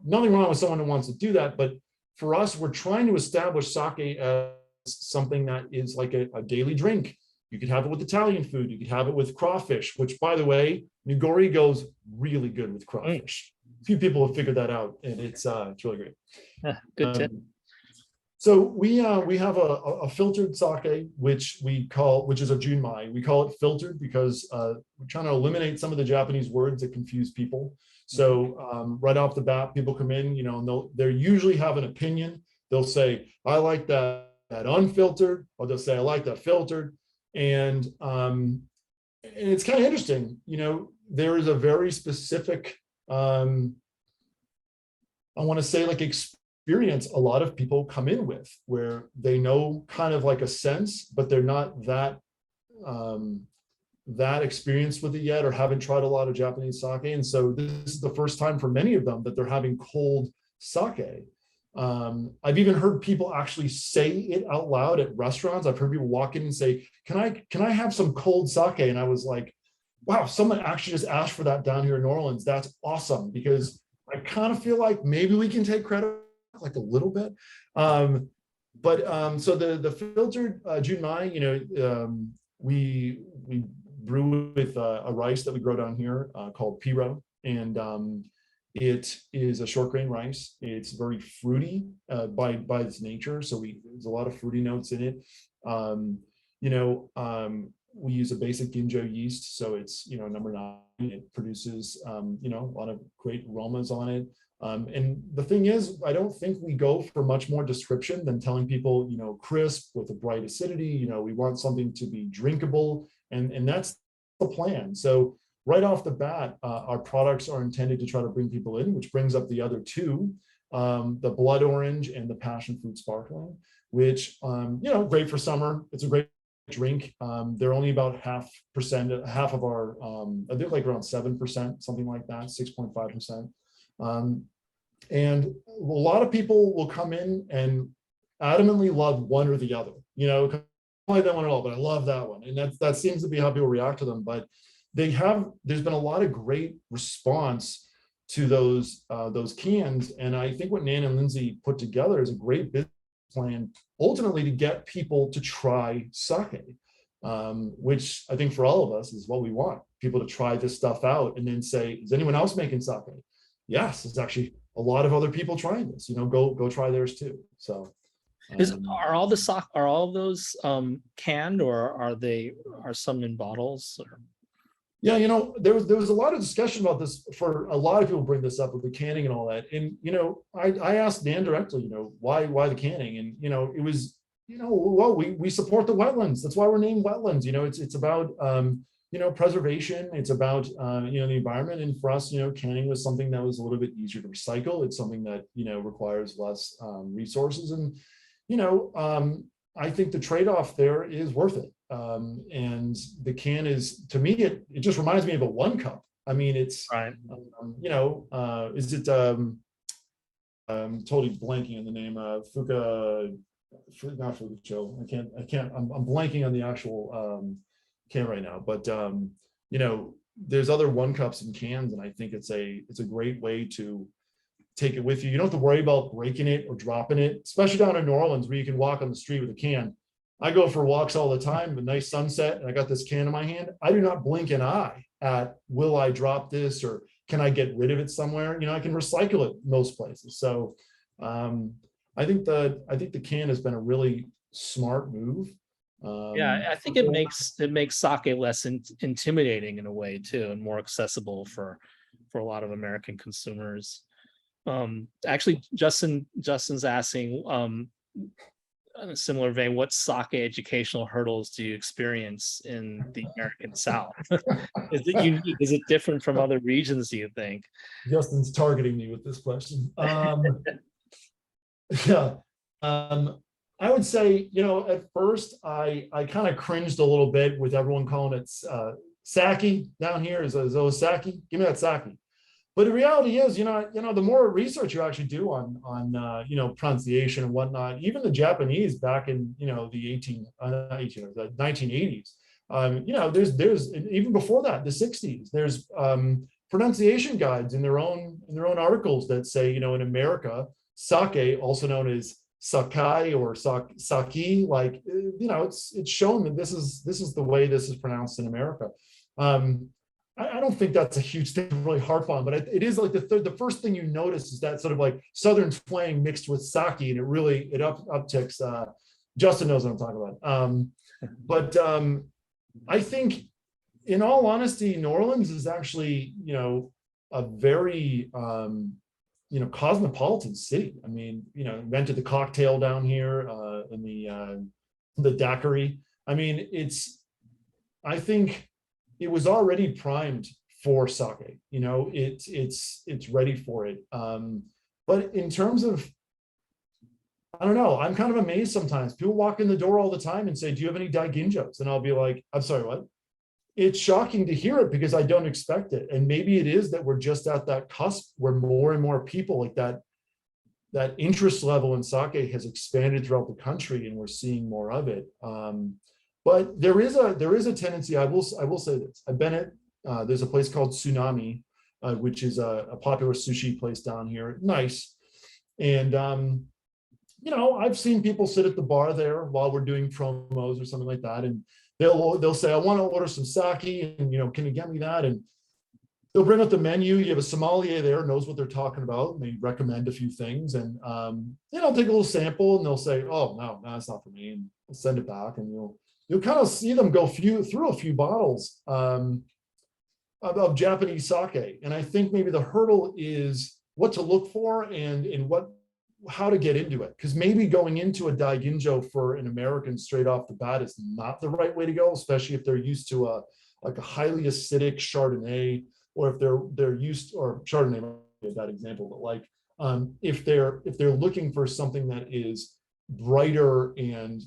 nothing wrong with someone who wants to do that. But for us, we're trying to establish sake as something that is like a daily drink. You could have it with Italian food. You could have it with crawfish, which, by the way, nigori goes really good with crawfish. A few people have figured that out, and it's really great. Good tip. So we have a filtered sake, which is a junmai. We call it filtered because we're trying to eliminate some of the Japanese words that confuse people. So right off the bat, people come in, and they usually have an opinion. They'll say, I like that unfiltered, or they'll say, I like that filtered. And it's kind of interesting, there is a very specific, I want to say, like, experience a lot of people come in with, where they know kind of like a sense, but they're not that experienced with it yet, or haven't tried a lot of Japanese sake. And so this is the first time for many of them that they're having cold sake. I've even heard people actually say it out loud at restaurants. I've heard people walk in and say, can I have some cold sake? And I was like, wow, someone actually just asked for that down here in New Orleans. That's awesome, because I kind of feel like maybe we can take credit, like, a little bit. So the filtered junmai, we brew with a rice that we grow down here called piro, and it is a short grain rice. It's very fruity by its nature, so there's a lot of fruity notes in it. We use a basic ginjo yeast, so it's number 9. It produces a lot of great aromas on it. And the thing is, I don't think we go for much more description than telling people, crisp with a bright acidity. We want something to be drinkable, and that's the plan. So right off the bat, our products are intended to try to bring people in, which brings up the other two, the blood orange and the passion fruit sparkling, which, great for summer. It's a great drink. They're only about half of our, I think like around 7%, something like that, 6.5%. And a lot of people will come in and adamantly love one or the other, I like that one at all, but I love that one. And that seems to be how people react to them. But there's been a lot of great response to those cans. And I think what Nan and Lindsay put together is a great business plan, ultimately to get people to try sake, which I think for all of us is what we want, people to try this stuff out and then say, is anyone else making sake? Yes, there's actually a lot of other people trying this, go try theirs too. So are all of those canned, or are some in bottles? Or? Yeah, there was a lot of discussion about this. For a lot of people bring this up with the canning and all that. And, I asked Nan directly, why the canning? And, it was, well, we support the wetlands. That's why we're named wetlands. It's about, preservation. It's about, the environment. And for us, canning was something that was a little bit easier to recycle. It's something that, requires less resources. And, I think the trade-off there is worth it. And the can is, to me, it just reminds me of a one cup. I mean, it's, right. Is it, I'm totally blanking on the name, not Fukucho. I'm blanking on the actual can right now, but there's other one cups and cans, and I think it's a great way to take it with you. You don't have to worry about breaking it or dropping it, especially down in New Orleans where you can walk on the street with a can. I go for walks all the time, a nice sunset, and I got this can in my hand. I do not blink an eye at, will I drop this, or can I get rid of it somewhere? I can recycle it most places. So I think the can has been a really smart move. Yeah, I think it makes sake less intimidating in a way too, and more accessible for a lot of American consumers. Actually, Justin's asking, in a similar vein, what sake educational hurdles do you experience in the American South? Is it unique? Is it different from other regions, do you think? Justin's targeting me with this question. Yeah. I would say, at first I kind of cringed a little bit with everyone calling it sake down here. Is it sake? Give me that sake. But the reality is, the more research you actually do on pronunciation and whatnot, even the Japanese back in the 1980s, there's even before that, the 60s, there's pronunciation guides in their own articles that say, in America, sake, also known as sakai or saki, like it's shown that this is the way this is pronounced in America. I don't think that's a huge thing to really harp on, but it is like the first thing you notice is that sort of like Southern twang mixed with sake, and it upticks. Justin knows what I'm talking about. But I think, in all honesty, New Orleans is actually, a very, cosmopolitan city. I mean, invented the cocktail down here in the daiquiri. I mean, I think it was already primed for sake. It's ready for it. But in terms of, I don't know, I'm kind of amazed sometimes. People walk in the door all the time and say, do you have any daiginjos? And I'll be like, I'm sorry, what? It's shocking to hear it because I don't expect it. And maybe it is that we're just at that cusp where more and more people, like that interest level in sake has expanded throughout the country, and we're seeing more of it. But there is a tendency. I will say this. I've been at there's a place called Tsunami, which is a popular sushi place down here. Nice, and I've seen people sit at the bar there while we're doing promos or something like that, and they'll say, I want to order some sake, and can you get me that? And they'll bring up the menu. You have a sommelier there, knows what they're talking about, and they recommend a few things, and I'll take a little sample, and they'll say, oh no, that's not for me, and I'll send it back, and you'll kind of see them go through a few bottles of Japanese sake. And I think maybe the hurdle is what to look for and how to get into it. Because maybe going into a daiginjo for an American straight off the bat is not the right way to go, especially if they're used to a highly acidic Chardonnay, or if they're used, or Chardonnay might be a bad example, but like if they're looking for something that is brighter and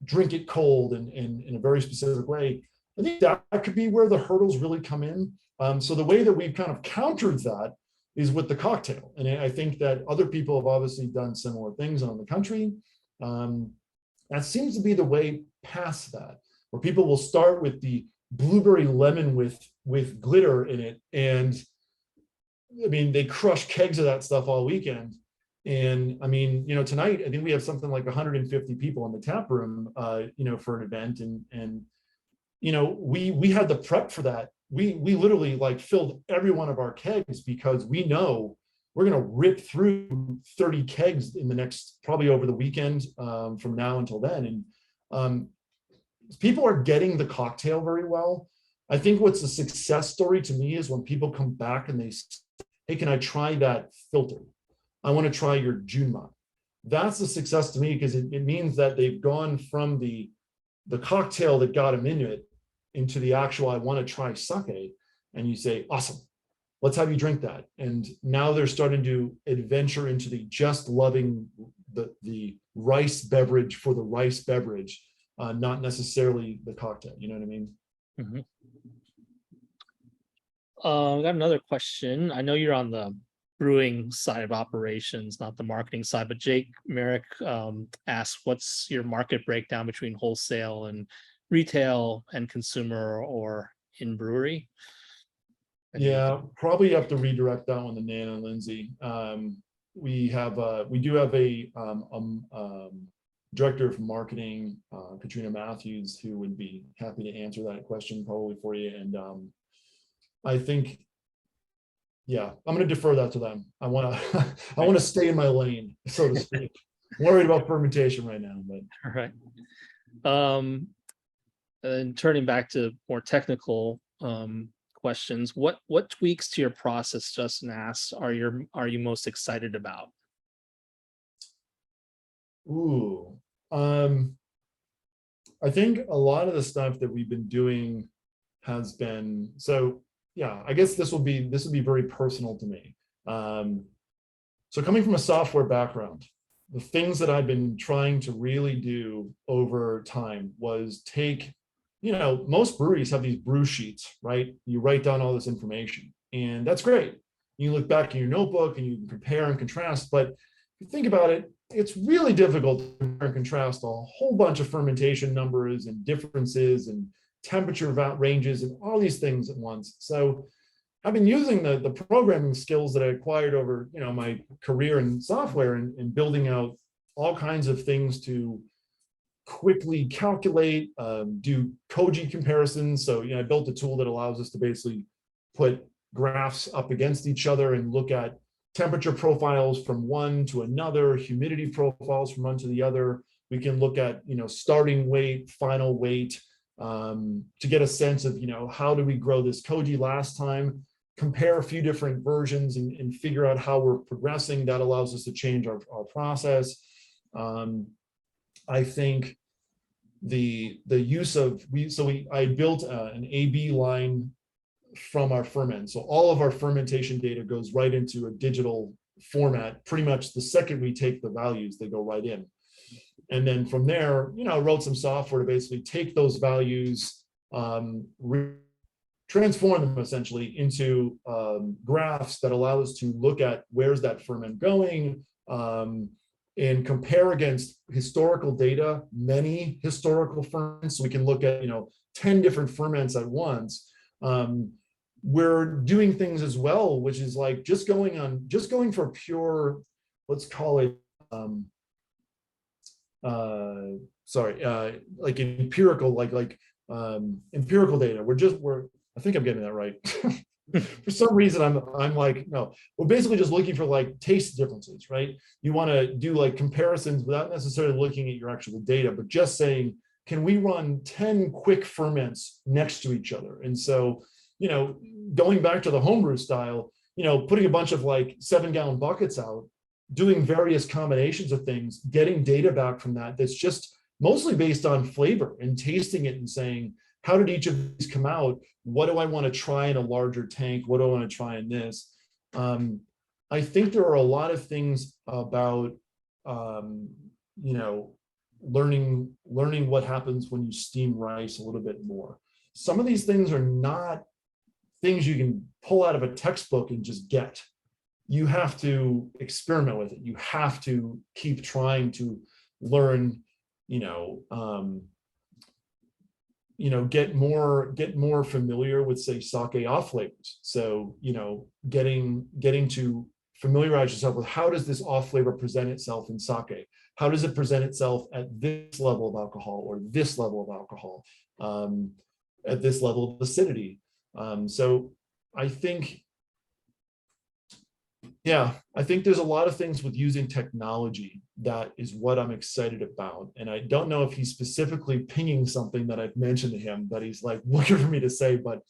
drink it cold and in a very specific way, I think that could be where the hurdles really come in. So the way that we've kind of countered that is with the cocktail, and I think that other people have obviously done similar things around the country. That seems to be the way past that, where people will start with the blueberry lemon with glitter in it, and I mean, they crush kegs of that stuff all weekend. And I mean, tonight, I think we have something like 150 people in the tap room, for an event. And we had the prep for that. We literally like filled every one of our kegs because we know we're going to rip through 30 kegs in the next, probably over the weekend, from now until then. And people are getting the cocktail very well. I think what's a success story to me is when people come back and they say, hey, can I try that filter? I want to try your Junma. That's a success to me, because it means that they've gone from the cocktail that got them into it into the actual, I want to try sake. And you say, awesome, let's have you drink that. And now they're starting to adventure into the just loving the rice beverage for the rice beverage, not necessarily the cocktail. You know what I mean? Mm-hmm. I got another question. I know you're on the brewing side of operations, not the marketing side, but Jake Merrick asked, what's your market breakdown between wholesale and retail and consumer, or in brewery? Yeah, probably have to redirect that one to Nan and Lindsay. We do have a director of marketing, Katrina Matthews, who would be happy to answer that question probably for you. And I think, yeah, I'm going to defer that to them. I want to, I Right. want to stay in my lane, so to speak. I'm worried about fermentation right now, but All right. And turning back to more technical questions, what tweaks to your process, Justin asks, are you most excited about? ooh, I think a lot of the stuff that we've been doing has been, so yeah, I guess this will be very personal to me. So coming from a software background, the things that I've been trying to really do over time was take, most breweries have these brew sheets, right? You write down all this information, and that's great. You look back in your notebook and you can compare and contrast, but if you think about it, it's really difficult to compare and contrast a whole bunch of fermentation numbers and differences and temperature ranges and all these things at once. So I've been using the programming skills that I acquired over my career in software and building out all kinds of things to quickly calculate, do Koji comparisons. So I built a tool that allows us to basically put graphs up against each other and look at temperature profiles from one to another, humidity profiles from one to the other. We can look at starting weight, final weight, to get a sense of how do we grow this Koji last time, compare a few different versions and figure out how we're progressing. That allows us to change our process. I think the use of I built an AB line from our ferment. So all of our fermentation data goes right into a digital format. Pretty much the second we take the values, they go right in. And then from there, I wrote some software to basically take those values, transform them essentially into graphs that allow us to look at where's that ferment going, and compare against historical data, many historical ferments. So we can look at 10 different ferments at once. We're doing things as well, which is like just going for pure, let's call it like empirical, empirical data. I think I'm getting that right. For some reason, I'm like, no, we're basically just looking for like taste differences, right? You want to do like comparisons without necessarily looking at your actual data, but just saying, can we run 10 quick ferments next to each other? And so, going back to the homebrew style, putting a bunch of like 7-gallon buckets out, doing various combinations of things, getting data back from that's just mostly based on flavor and tasting it and saying, how did each of these come out? What do I want to try in a larger tank? What do I want to try in this? I think there are a lot of things about, learning what happens when you steam rice a little bit more. Some of these things are not things you can pull out of a textbook and just get. You have to experiment with it. You have to keep trying to learn, get more familiar with, say, sake off flavors. So, getting to familiarize yourself with how does this off flavor present itself in sake? How does it present itself at this level of alcohol or this level of alcohol, at this level of acidity? So I think, I think there's a lot of things with using technology that is what I'm excited about. And I don't know if he's specifically pinging something that I've mentioned to him that he's like looking for me to say, but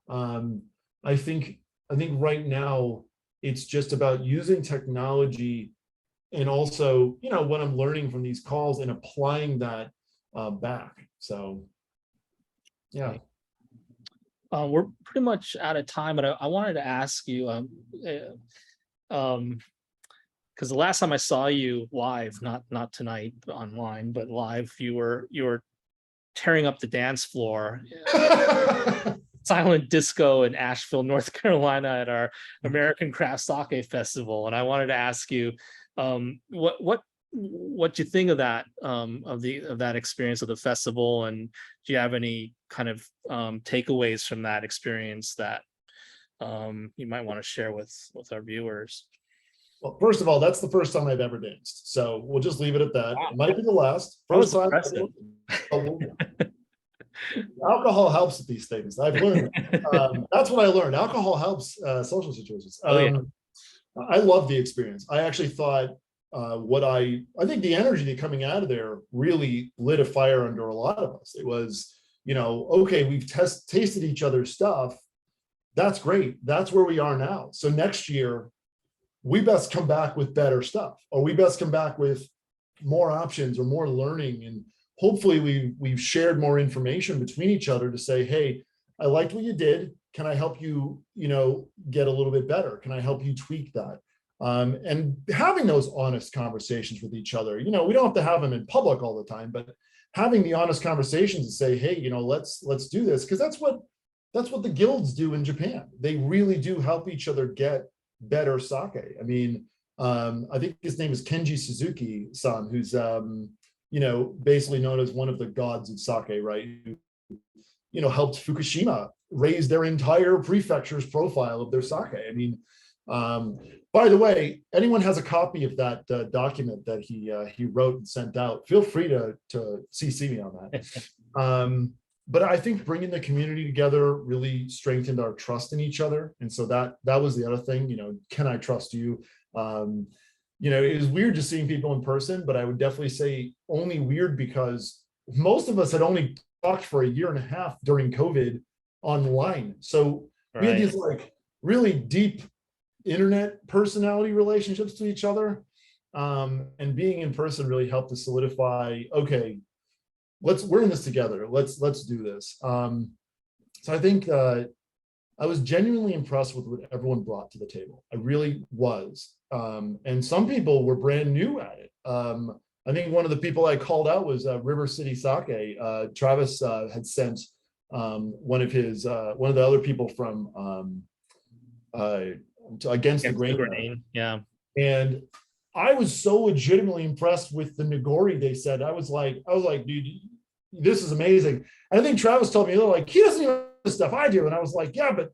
I think right now it's just about using technology and also, what I'm learning from these calls and applying that back. So, yeah. We're pretty much out of time, but I wanted to ask you, because the last time I saw you live, not tonight, but online, but live, you were tearing up the dance floor, silent disco in Asheville, North Carolina, at our American Craft Sake Festival, and I wanted to ask you, what you think of that, of that experience of the festival, and do you have any kind of takeaways from that experience that you might want to share with our viewers? Well, first of all, that's the first time I've ever danced, so we'll just leave it at that. Wow. It might be the last. That was First time. impressive. Alcohol helps with these things. I've learned. That's what I learned. Alcohol helps social situations. Oh yeah. I love the experience. I actually thought I think the energy coming out of there really lit a fire under a lot of us. It was, okay, we've tasted each other's stuff. That's great. That's where we are now. So next year, we best come back with better stuff, or we best come back with more options or more learning. And hopefully we've shared more information between each other to say, hey, I liked what you did. Can I help you, get a little bit better? Can I help you tweak that? And having those honest conversations with each other, we don't have to have them in public all the time, but having the honest conversations and say, hey, let's do this. Because that's what the guilds do in Japan. They really do help each other get better sake. I mean, I think his name is Kenji Suzuki-san, who's basically known as one of the gods of sake, right? Who, helped Fukushima raise their entire prefecture's profile of their sake. I mean, by the way, anyone has a copy of that document that he wrote and sent out, feel free to CC me on that. But I think bringing the community together really strengthened our trust in each other. And so that was the other thing, can I trust you? It was weird just seeing people in person, but I would definitely say only weird because most of us had only talked for a year and a half during COVID online. So we had these like really deep internet personality relationships to each other. And being in person really helped to solidify, okay, we're in this together. Let's do this. So I think I was genuinely impressed with what everyone brought to the table. I really was. And some people were brand new at it. I think one of the people I called out was River City Sake. Travis had sent one of the other people from Against the Grain. Yeah. And I was so legitimately impressed with the Nagori they said. I was like, dude, this is amazing. And I think Travis told me, like, he doesn't even know the stuff I do. And I was like, yeah, but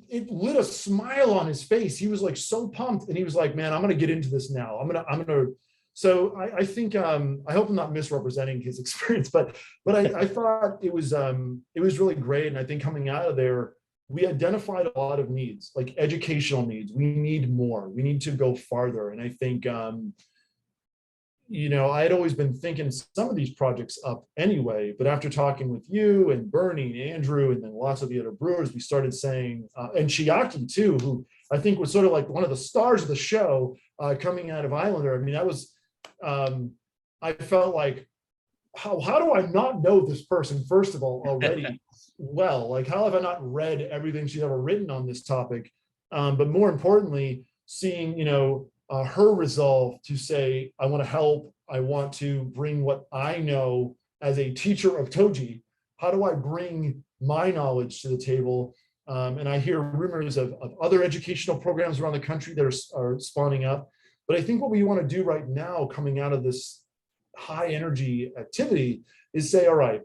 it lit a smile on his face. He was like so pumped. And he was like, man, I'm going to get into this now. I'm going to. So I think, I hope I'm not misrepresenting his experience, but I thought it was really great. And I think coming out of there, we identified a lot of needs, like educational needs. We need more. We need to go farther. And I think, I had always been thinking some of these projects up anyway, but after talking with you and Bernie and Andrew and then lots of the other brewers, we started saying, and Chiaki too, who I think was sort of like one of the stars of the show coming out of Islander. I mean, that was, I felt like, how do I not know this person, first of all, already? Well, like, how have I not read everything she's ever written on this topic? But more importantly, seeing, her resolve to say, I want to help. I want to bring what I know as a teacher of Toji. How do I bring my knowledge to the table? And I hear rumors of other educational programs around the country that are spawning up. But I think what we want to do right now, coming out of this high energy activity, is say, all right,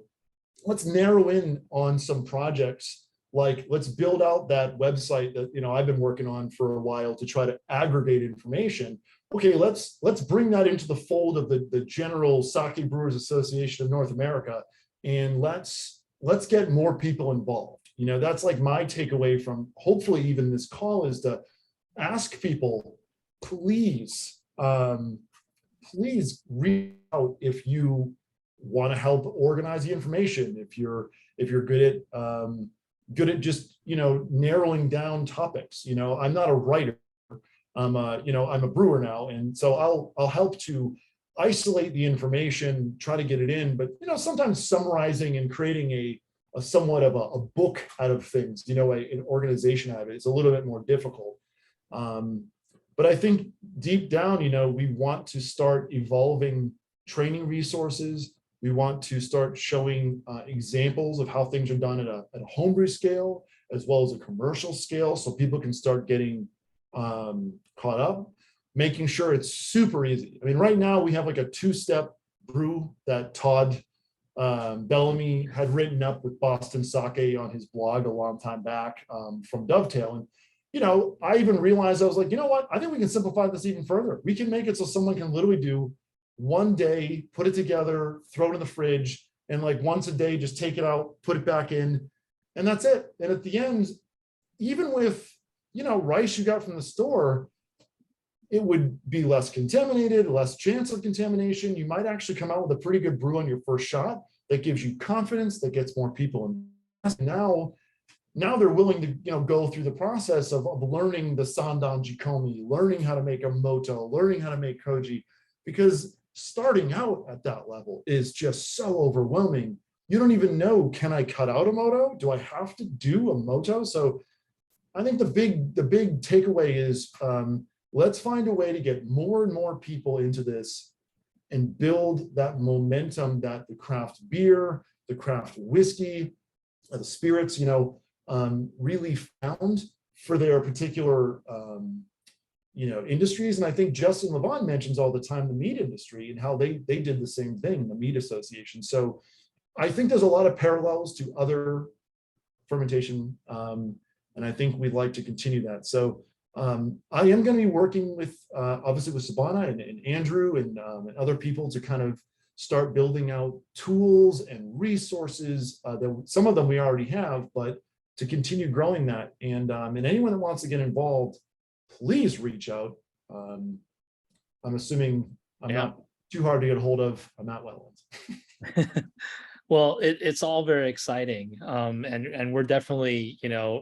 let's narrow in on some projects. Like, let's build out that website that I've been working on for a while to try to aggregate information. Okay, let's bring that into the fold of the general Sake Brewers Association of North America, and let's get more people involved. That's like my takeaway from hopefully even this call, is to ask people, please reach out if you want to help organize the information, if you're good at just narrowing down topics. I'm not a writer. I'm a brewer now, and so I'll help to isolate the information, try to get it in, but sometimes summarizing and creating a somewhat of a book out of things, an organization out of it is a little bit more difficult. But I think deep down, we want to start evolving training resources. We want to start showing examples of how things are done at a homebrew scale, as well as a commercial scale, so people can start getting caught up, making sure it's super easy. I mean, right now we have like a 2-step brew that Todd Bellamy had written up with Boston Sake on his blog a long time back from Dovetail. And I even realized, I was like, what? I think we can simplify this even further. We can make it so someone can literally do one day, put it together, throw it in the fridge, and like once a day, just take it out, put it back in, and that's it. And at the end, even with, rice you got from the store, it would be less contaminated, less chance of contamination. You might actually come out with a pretty good brew on your first shot that gives you confidence, that gets more people in. Now they're willing to, go through the process of learning the Sandan Jikomi, learning how to make a moto, learning how to make koji, because starting out at that level is just so overwhelming. You don't even know, can I cut out a moto? Do I have to do a moto? So I think the big takeaway is, let's find a way to get more and more people into this and build that momentum that the craft beer, the craft whiskey, the spirits, really found for their particular, industries. And I think Justin Levon mentions all the time the meat industry and how they did the same thing, the meat association. So I think there's a lot of parallels to other fermentation, and I think we'd like to continue that. So I am going to be working with, obviously with Sabana and Andrew and other people to kind of start building out tools and resources that some of them we already have, but to continue growing that. And anyone that wants to get involved, please reach out. I'm assuming I'm not too hard to get a hold of. I'm not Wetlands. Well, it's all very exciting, and we're definitely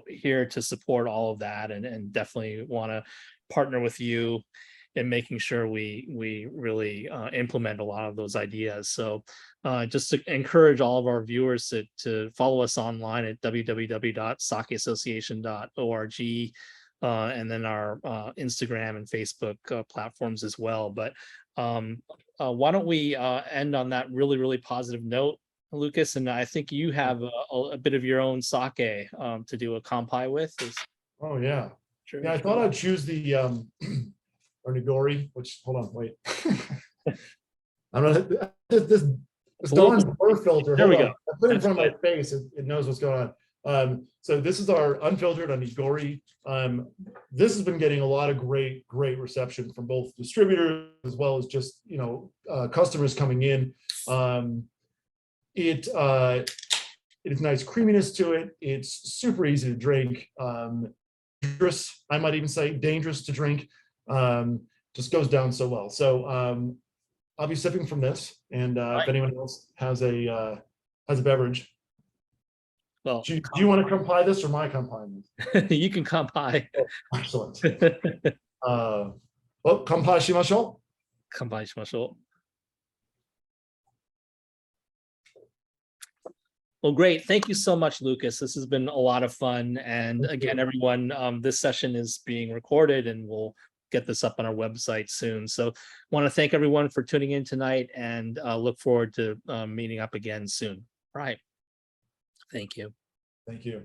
here to support all of that, and definitely want to partner with you in making sure we really implement a lot of those ideas. So just to encourage all of our viewers to follow us online at www.sakeassociation.org, and then our Instagram and Facebook platforms as well. But why don't we end on that really positive note, Lucas? And I think you have a bit of your own sake to do a kampai with. Oh yeah. Sure. Yeah, I thought I'd choose the or Nigori, which, hold on, wait. I'm gonna, this Dawn's blur filter. There we hold go. on. I put it in front of my face, it knows what's going on. So this is our unfiltered Nigori. This has been getting a lot of great reception from both distributors as well as just customers coming in. It has nice creaminess to it. It's super easy to drink. Dangerous, I might even say dangerous to drink. Just goes down so well. So I'll be sipping from this, and if anyone else has a beverage. Well, do you want to kampai this or my kampai this? You can kampai. Oh, excellent. Well, kampai shimashou. Kampai shimashou. Well, great. Thank you so much, Lucas. This has been a lot of fun. And again, everyone, this session is being recorded and we'll get this up on our website soon. So want to thank everyone for tuning in tonight, and look forward to meeting up again soon. All right. Thank you. Thank you.